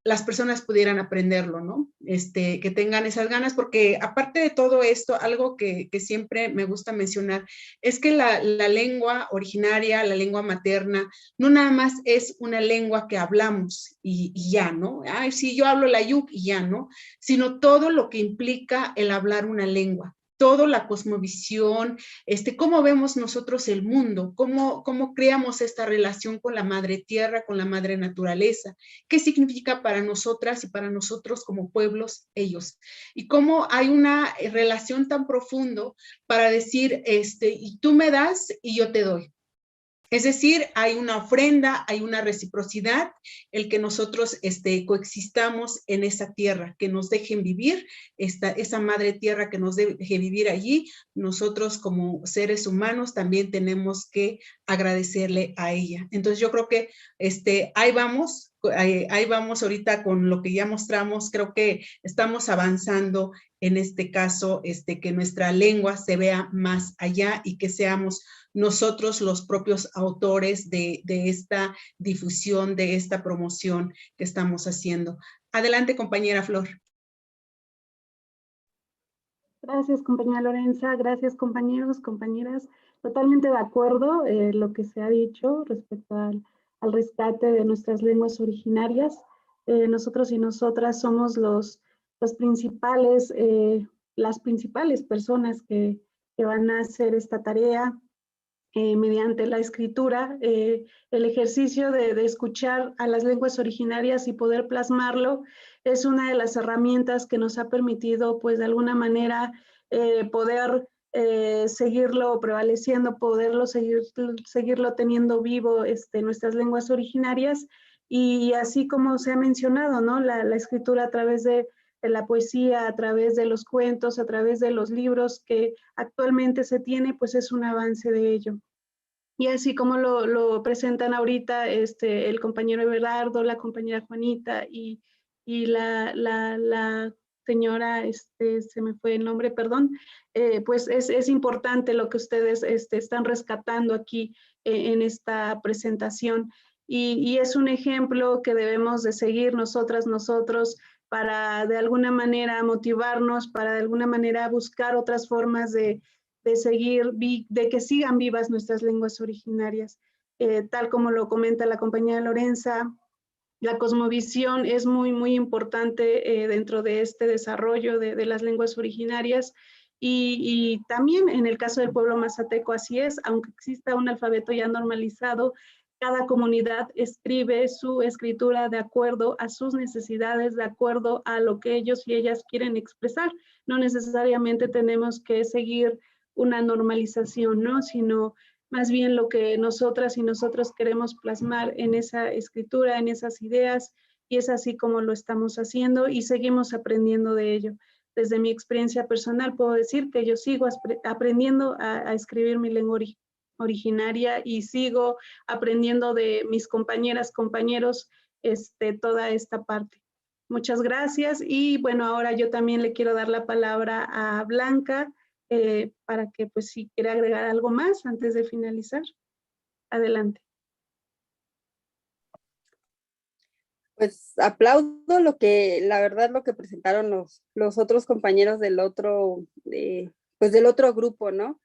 las personas pudieran aprenderlo, ¿no? Que tengan esas ganas, porque aparte de todo esto, algo que siempre me gusta mencionar, es que la lengua originaria, la lengua materna, no nada más es una lengua que hablamos y ya, ¿no? Ay, sí, yo hablo la Ayuk y ya, ¿no? Sino todo lo que implica el hablar una lengua. Toda la cosmovisión, cómo vemos nosotros el mundo, cómo creamos esta relación con la madre tierra, con la madre naturaleza, qué significa para nosotras y para nosotros como pueblos ellos, y cómo hay una relación tan profundo para decir, y tú me das y yo te doy. Es decir, hay una ofrenda, hay una reciprocidad, el que nosotros coexistamos en esa tierra, que nos dejen vivir, esa madre tierra que nos deje vivir allí. Nosotros como seres humanos también tenemos que agradecerle a ella. Entonces yo creo que ahí vamos ahorita con lo que ya mostramos. Creo que estamos avanzando en este caso, que nuestra lengua se vea más allá y que seamos nosotros los propios autores de esta difusión, de esta promoción que estamos haciendo. Adelante, compañera Flor. Gracias, compañera Lorenza. Gracias, compañeros, compañeras. Totalmente de acuerdo lo que se ha dicho respecto al rescate de nuestras lenguas originarias. Nosotros y nosotras somos las principales personas que van a hacer esta tarea. Mediante la escritura, el ejercicio de escuchar a las lenguas originarias y poder plasmarlo es una de las herramientas que nos ha permitido, pues de alguna manera, poder seguirlo prevaleciendo, poderlo seguirlo teniendo vivo, nuestras lenguas originarias, y así como se ha mencionado, ¿no? La escritura a través de la poesía, a través de los cuentos, a través de los libros que actualmente se tiene, pues es un avance de ello. Y así como lo presentan ahorita el compañero Everardo, la compañera Juanita y la señora, se me fue el nombre, perdón, pues es importante lo que ustedes están rescatando aquí en esta presentación. Y es un ejemplo que debemos de seguir nosotros, para de alguna manera motivarnos, para de alguna manera buscar otras formas de seguir, de que sigan vivas nuestras lenguas originarias. Tal como lo comenta la compañera Lorenza, la cosmovisión es muy importante dentro de este desarrollo de las lenguas originarias y también en el caso del pueblo mazateco así es, aunque exista un alfabeto ya normalizado, cada comunidad escribe su escritura de acuerdo a sus necesidades, de acuerdo a lo que ellos y ellas quieren expresar. No necesariamente tenemos que seguir una normalización, ¿no? Sino más bien lo que nosotras y nosotros queremos plasmar en esa escritura, en esas ideas, y es así como lo estamos haciendo y seguimos aprendiendo de ello. Desde mi experiencia personal puedo decir que yo sigo aprendiendo a escribir mi lengua originaria y sigo aprendiendo de mis compañeras, compañeros, toda esta parte. Muchas gracias y bueno, ahora yo también le quiero dar la palabra a Blanca para que pues si quiere agregar algo más antes de finalizar. Adelante. Pues aplaudo la verdad lo que presentaron los otros compañeros del otro, pues del otro grupo, ¿no?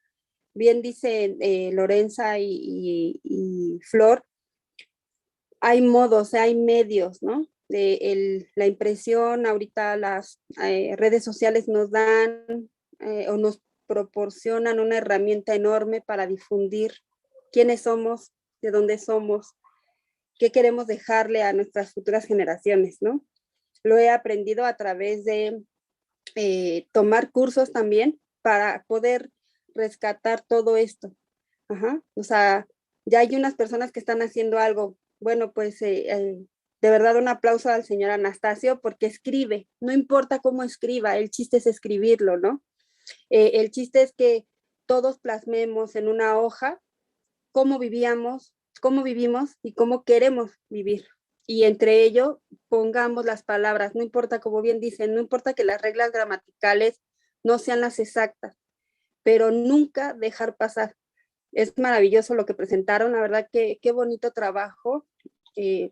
Bien dice Lorenza y Flor, hay modos, hay medios, ¿no? La impresión, ahorita las redes sociales nos dan o nos proporcionan una herramienta enorme para difundir quiénes somos, de dónde somos, qué queremos dejarle a nuestras futuras generaciones, ¿no? Lo he aprendido a través de tomar cursos también para poder rescatar todo esto. Ajá. O sea, ya hay unas personas que están haciendo algo. Bueno, pues de verdad un aplauso al señor Anastasio porque escribe, no importa cómo escriba, el chiste es escribirlo, ¿no? El chiste es que todos plasmemos en una hoja cómo vivíamos, cómo vivimos y cómo queremos vivir. Y entre ello pongamos las palabras, no importa, como bien dicen, no importa que las reglas gramaticales no sean las exactas, pero nunca dejar pasar. Es maravilloso lo que presentaron, la verdad que qué bonito trabajo.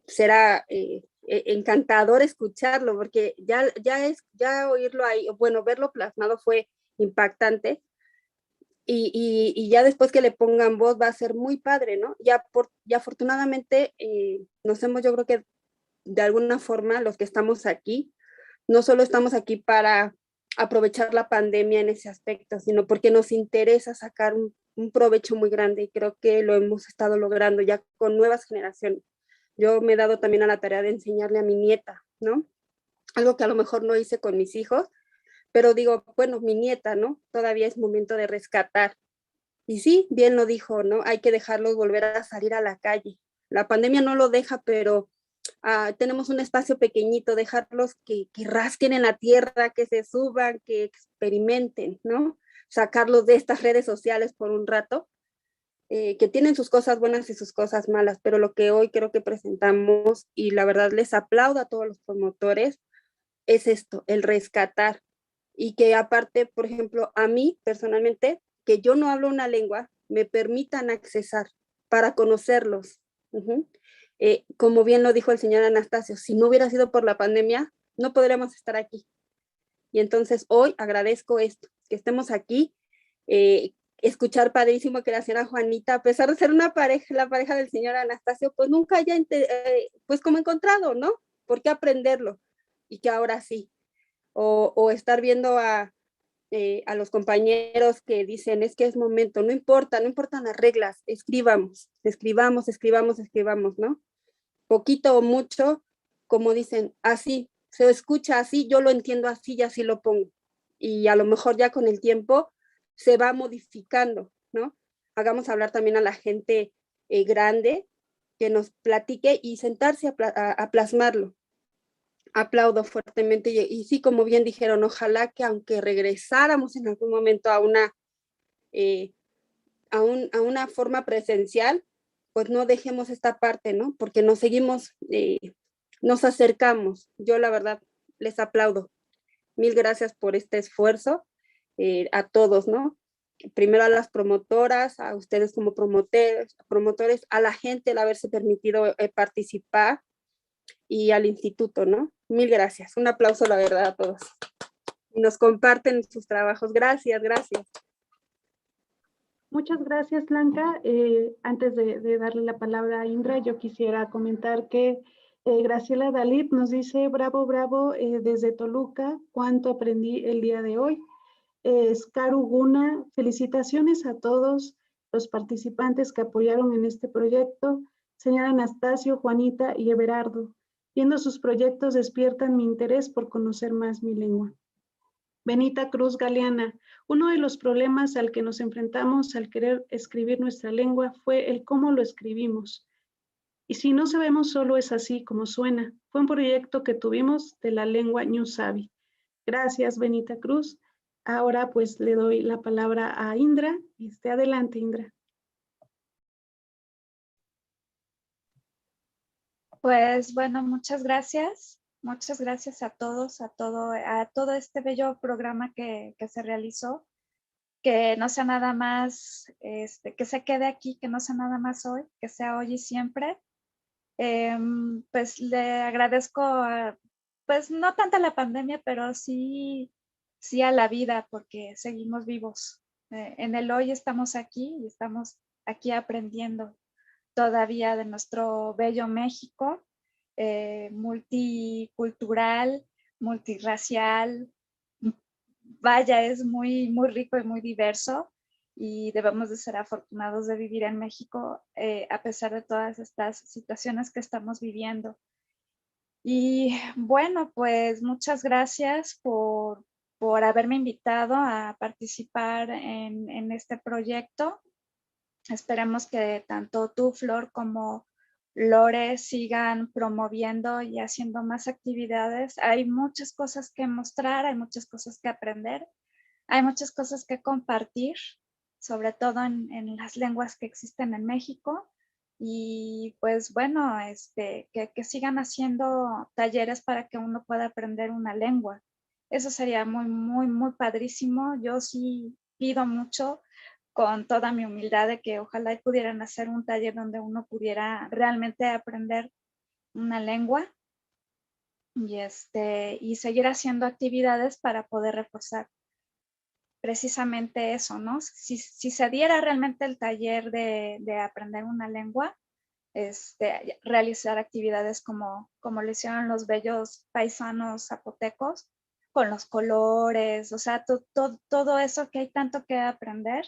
Será encantador escucharlo, porque ya oírlo ahí, bueno, verlo plasmado fue impactante. Y ya después que le pongan voz va a ser muy padre, ¿no? Ya afortunadamente nos hemos, yo creo que de alguna forma los que estamos aquí, no solo estamos aquí para aprovechar la pandemia en ese aspecto, sino porque nos interesa sacar un provecho muy grande y creo que lo hemos estado logrando ya con nuevas generaciones. Yo me he dado también a la tarea de enseñarle a mi nieta, ¿no? Algo que a lo mejor no hice con mis hijos, pero digo, bueno, mi nieta, ¿no? Todavía es momento de rescatar. Y sí, bien lo dijo, ¿no? Hay que dejarlos volver a salir a la calle. La pandemia no lo deja, pero tenemos un espacio pequeñito, dejarlos que rasquen en la tierra, que se suban, que experimenten, ¿no? Sacarlos de estas redes sociales por un rato, que tienen sus cosas buenas y sus cosas malas, pero lo que hoy creo que presentamos, y la verdad les aplaudo a todos los promotores, es esto, el rescatar. Y que aparte, por ejemplo, a mí personalmente, que yo no hablo una lengua, me permitan accesar para conocerlos. Como bien lo dijo el señor Anastasio, si no hubiera sido por la pandemia, no podríamos estar aquí. Y entonces hoy agradezco esto, que estemos aquí, escuchar padrísimo que la señora Juanita, a pesar de ser una pareja, la pareja del señor Anastasio, pues nunca haya, pues como encontrado, ¿no? ¿Por qué aprenderlo? Y que ahora sí. O estar viendo a los compañeros que dicen, es que es momento, no importan las reglas, escribamos, ¿no? Poquito o mucho, como dicen, así, se escucha así, yo lo entiendo así y así lo pongo. Y a lo mejor ya con el tiempo se va modificando, ¿no? Hagamos hablar también a la gente grande que nos platique y sentarse a plasmarlo. Aplaudo fuertemente y sí, como bien dijeron, ojalá que aunque regresáramos en algún momento a una forma presencial, pues no dejemos esta parte, ¿no? Porque nos seguimos, nos acercamos. Yo la verdad les aplaudo. Mil gracias por este esfuerzo a todos, ¿no? Primero a las promotoras, a ustedes como promotores, a la gente el haberse permitido participar y al instituto, ¿no? Mil gracias. Un aplauso, la verdad, a todos. Y nos comparten sus trabajos. Gracias, gracias. Muchas gracias, Blanca. Antes de darle la palabra a Indra, yo quisiera comentar que Graciela Dalit nos dice, bravo, bravo, desde Toluca, cuánto aprendí el día de hoy. Skaru Guna, felicitaciones a todos los participantes que apoyaron en este proyecto. Señora Anastasio, Juanita y Everardo, viendo sus proyectos despiertan mi interés por conocer más mi lengua. Benita Cruz Galeana, uno de los problemas al que nos enfrentamos al querer escribir nuestra lengua fue el cómo lo escribimos. Y si no sabemos, solo es así como suena. Fue un proyecto que tuvimos de la lengua Ñusabi. Gracias, Benita Cruz. Ahora pues le doy la palabra a Indra. Adelante, Indra. Pues bueno, muchas gracias. Muchas gracias a todos, a todo este bello programa que se realizó. Que no sea nada más, que se quede aquí, que no sea nada más hoy, que sea hoy y siempre. Pues le agradezco, pues no tanto a la pandemia, pero sí a la vida, porque seguimos vivos. En el hoy estamos aquí y estamos aquí aprendiendo todavía de nuestro bello México, multicultural, multirracial. Vaya, es muy rico y muy diverso y debemos de ser afortunados de vivir en México a pesar de todas estas situaciones que estamos viviendo. Y bueno, pues muchas gracias por haberme invitado a participar en este proyecto. Esperemos que tanto tú, Flor, como Lore sigan promoviendo y haciendo más actividades. Hay muchas cosas que mostrar, hay muchas cosas que aprender, hay muchas cosas que compartir, sobre todo en las lenguas que existen en México. Y pues bueno, que sigan haciendo talleres para que uno pueda aprender una lengua. Eso sería muy padrísimo. Yo sí pido mucho, con toda mi humildad, de que ojalá pudieran hacer un taller donde uno pudiera realmente aprender una lengua y seguir haciendo actividades para poder reforzar precisamente eso, ¿no? Si se diera realmente el taller de aprender una lengua, realizar actividades como lo hicieron los bellos paisanos zapotecos, con los colores, o sea, todo eso que hay tanto que aprender,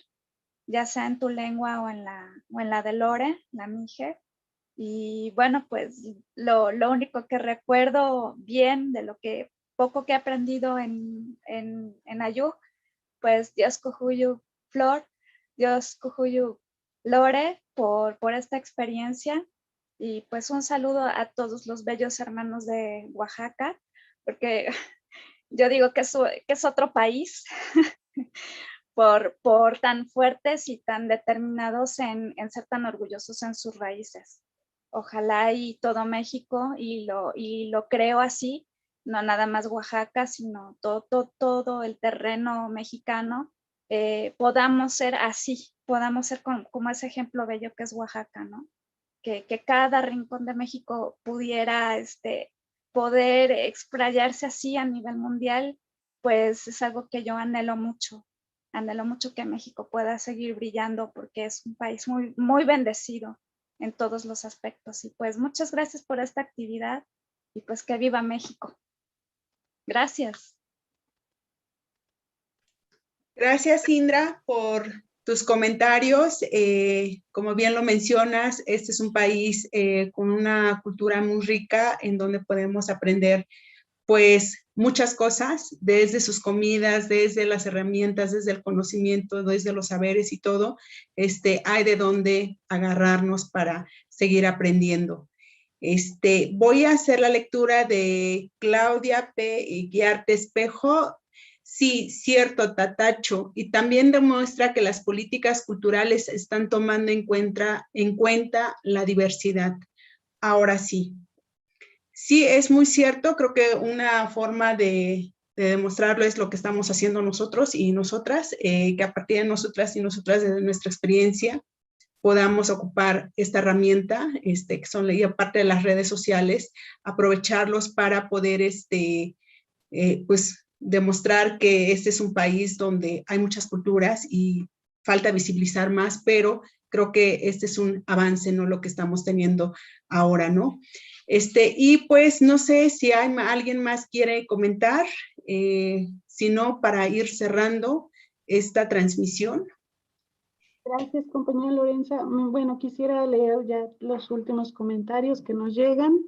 ya sea en tu lengua o en la de Lore, la Mije. Y bueno, pues lo único que recuerdo bien de lo que poco que he aprendido en Ayuk, pues Dios Cujuyu Flor, Dios Cujuyu Lore por esta experiencia. Y pues un saludo a todos los bellos hermanos de Oaxaca, porque yo digo que es otro país. Por tan fuertes y tan determinados en ser tan orgullosos en sus raíces. Ojalá y todo México, y lo creo así, no nada más Oaxaca, sino todo el terreno mexicano, podamos ser así, podamos ser como ese ejemplo bello que es Oaxaca, ¿no? Que cada rincón de México pudiera poder explayarse así a nivel mundial, pues es algo que yo anhelo mucho que México pueda seguir brillando, porque es un país muy bendecido en todos los aspectos. Y pues muchas gracias por esta actividad y pues que viva México. Gracias. Gracias, Indra, por tus comentarios. Como bien lo mencionas, este es un país con una cultura muy rica en donde podemos aprender pues muchas cosas, desde sus comidas, desde las herramientas, desde el conocimiento, desde los saberes y todo, hay de dónde agarrarnos para seguir aprendiendo. Voy a hacer la lectura de Claudia P. Guiarte Espejo. Sí, cierto, Tatacho, y también demuestra que las políticas culturales están tomando en cuenta la diversidad. Ahora sí. Sí, es muy cierto. Creo que una forma de demostrarlo es lo que estamos haciendo nosotros y nosotras, que a partir de nosotras y nosotras, de nuestra experiencia, podamos ocupar esta herramienta, que son y aparte de las redes sociales, aprovecharlos para poder pues demostrar que este es un país donde hay muchas culturas y falta visibilizar más, pero creo que este es un avance, ¿no? Lo que estamos teniendo ahora, ¿no? Y pues no sé si alguien más quiere comentar, si no, para ir cerrando esta transmisión. Gracias, compañera Lorenza. Bueno, quisiera leer ya los últimos comentarios que nos llegan.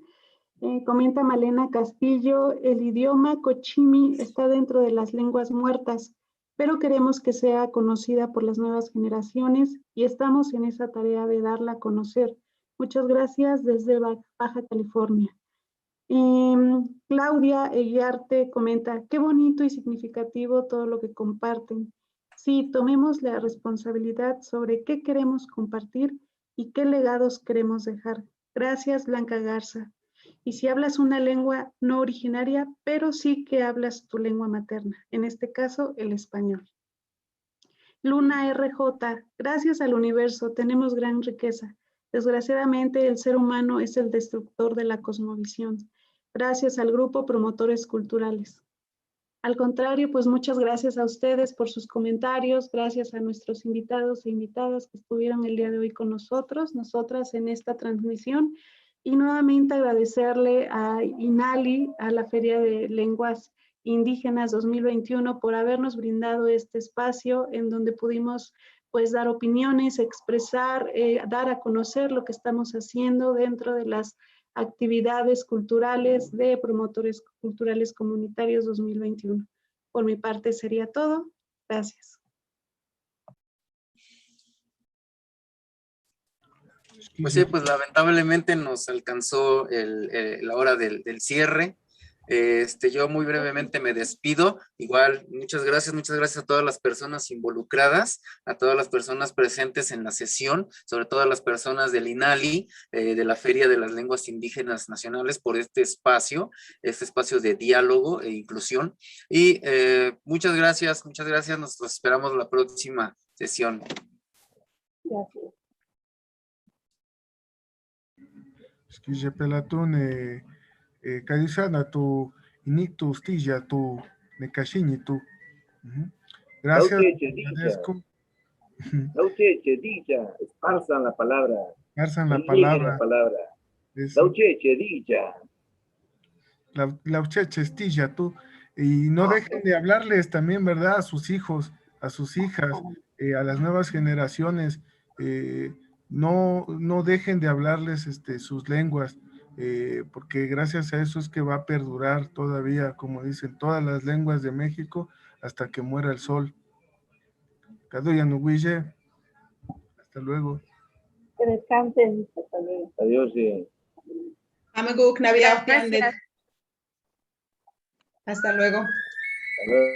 Comenta Malena Castillo, el idioma Cochimi está dentro de las lenguas muertas, pero queremos que sea conocida por las nuevas generaciones y estamos en esa tarea de darla a conocer. Muchas gracias desde Baja California. Claudia Eguiarte comenta, qué bonito y significativo todo lo que comparten. Sí, tomemos la responsabilidad sobre qué queremos compartir y qué legados queremos dejar. Gracias, Blanca Garza. Y si hablas una lengua no originaria, pero sí que hablas tu lengua materna, en este caso el español. Luna RJ, gracias al universo tenemos gran riqueza. Desgraciadamente el ser humano es el destructor de la cosmovisión. Gracias al grupo Promotores Culturales. Al contrario, pues muchas gracias a ustedes por sus comentarios, gracias a nuestros invitados e invitadas que estuvieron el día de hoy con nosotros, nosotras en esta transmisión, y nuevamente agradecerle a INALI, a la Feria de Lenguas Indígenas 2021, por habernos brindado este espacio en donde pudimos pues dar opiniones, expresar, dar a conocer lo que estamos haciendo dentro de las actividades culturales de Promotores Culturales Comunitarios 2021. Por mi parte sería todo. Gracias. Pues sí, pues lamentablemente nos alcanzó la hora del cierre. Yo muy brevemente me despido. Igual, muchas gracias a todas las personas involucradas, a todas las personas presentes en la sesión, sobre todo a las personas del INALI, de la Feria de las Lenguas Indígenas Nacionales, por este espacio de diálogo e inclusión. Y muchas gracias, nos esperamos la próxima sesión. Gracias. Skije pelatun kadishana tu initu stilla tu nekashini tu. Gracias. Agradezco. Laucheche, dicha, esparzan la palabra. Esparzan la palabra. Laucheche, dicha. Laucheche, stilla tú. Y no dejen de hablarles también, ¿verdad? A sus hijos, a sus hijas, a las nuevas generaciones. No dejen de hablarles sus lenguas, porque gracias a eso es que va a perdurar todavía, como dicen, todas las lenguas de México hasta que muera el sol. Kaduyanuguille, hasta luego. Que descansen. Hasta luego. Adiós. Gracias. Hasta luego. Hasta luego.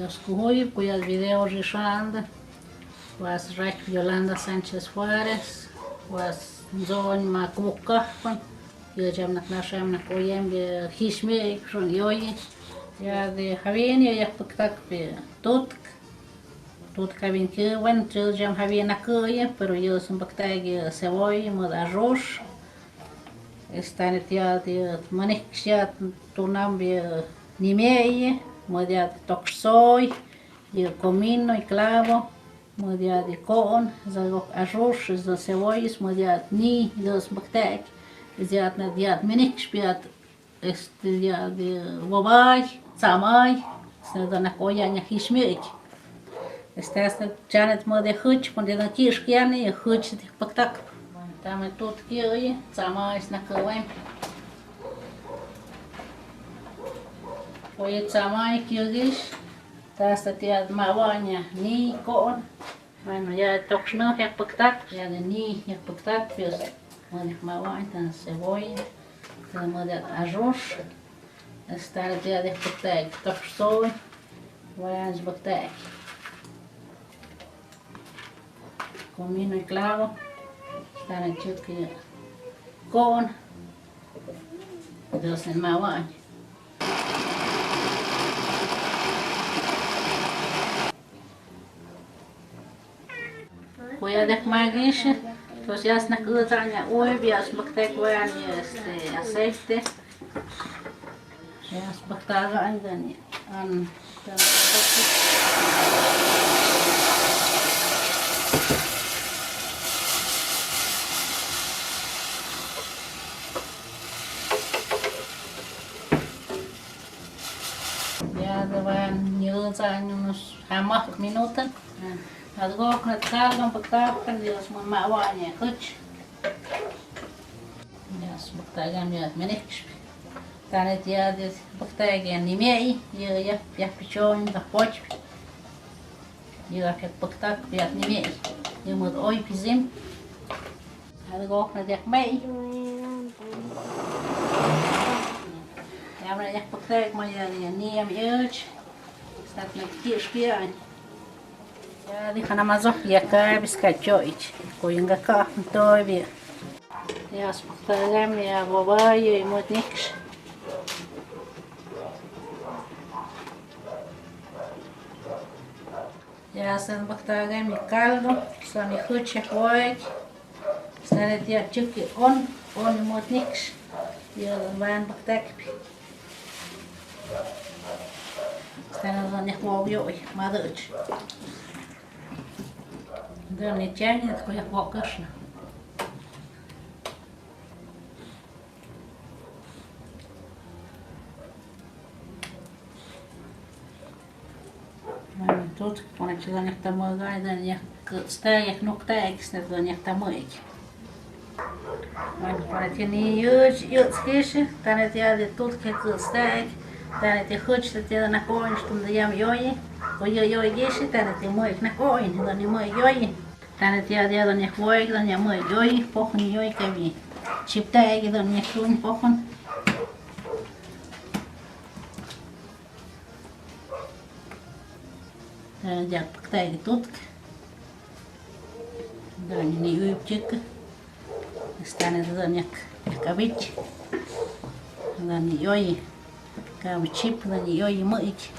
Escujo pues video Rishanda, was Rack Yolanda Sánchez Juárez, was Zon Macuca, yo ya me nasham na koyem de Hishme, son yoyi, ya de Javien, ya pactac de Tutk Javien que bueno, yo ya Javien na koye, pero yo son pactac de cebolla, moda arroz, está en ya de manexia, tu nombre nimeye. Modia de toxoy, de comino y clavo, modia de con, arroz, de cebollas, modia ni, de bactec, de menix, de bobay, samay, de na coya na hishmik. Este janet modia huch, con de na kirskiani, huch de bactac. Dame tot kiyoy, samay na kawem. Oye, tsamay kyogish, hasta tía mawaña ni con, bueno ya toxno ya pactac, ya de ni ya pactac, pues mawaña tan cebolla, tan moda arroz, Estar dia de botec, torçoi, vai as botec. Comino e clavo, estar em tudo que con, Deus em mau ano. Voy a dejar pues ya es una cosa ya es botec, voy a aceite. Ja, es baktaga an dan an ya de van nieuw zijn unos 5 minuten. Het ook net kalm baktaga die is maar waanje goed. Ja, es baktaga niet menix. Tanet ya de baktaga nimei ya pichon da poch. Ya het baktaga ya nimei. Je moet ooit pizim. Het ook net mee. Ja, maar ik baktaga maar ja niet am urge. Staat met kiespien. Ja, die gaan maar zo ja kaar biskatjoich. Koinga ka toi weer. Ja, baktaga ja baba je moet niks. Ja, sen baktaga mi caldo, sa mi huche hoek. Stanet ja chuki on moet niks. Ja, van baktaga. Stanet dan niet mooi joi, maar dat. Dan niet jij niet kon je wakkers. Тут, поночі за них там гайда, як стаєк, ну ктаєк, снет за них там мить. Поночі не юць киші, та не тяде тут, як стаєк, та не ти хочете тяде на коїн, що там даям йої, о йой гиші, та не ти мить на коїн, да не мить йої, та не тяде за них воїк, да не мить йої, похон йой каві. Чиптаєк, да не крунь похон. Jak baktaga tutk. Dan ni uyupchik. Stane dan jak kavich. Dan ni yoy. Kavichip dan ni yoy muik.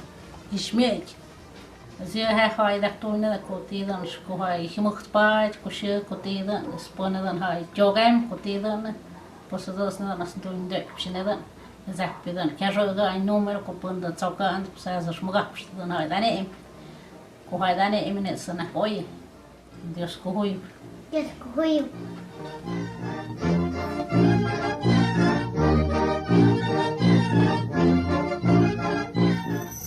Ishmek. Zia ha hay daktuna da kotidan shko hay himukt paat kushir kotidan spona dan hay jogam kotidan. Posados na nas tuinde pshinadan. Zakpidan. Kajoga ay numero kopunda tsaukan psazas mugapshdan hay danem. Kuhaidane imine sana hoy. Dios kuhuy. Dios kuhuy.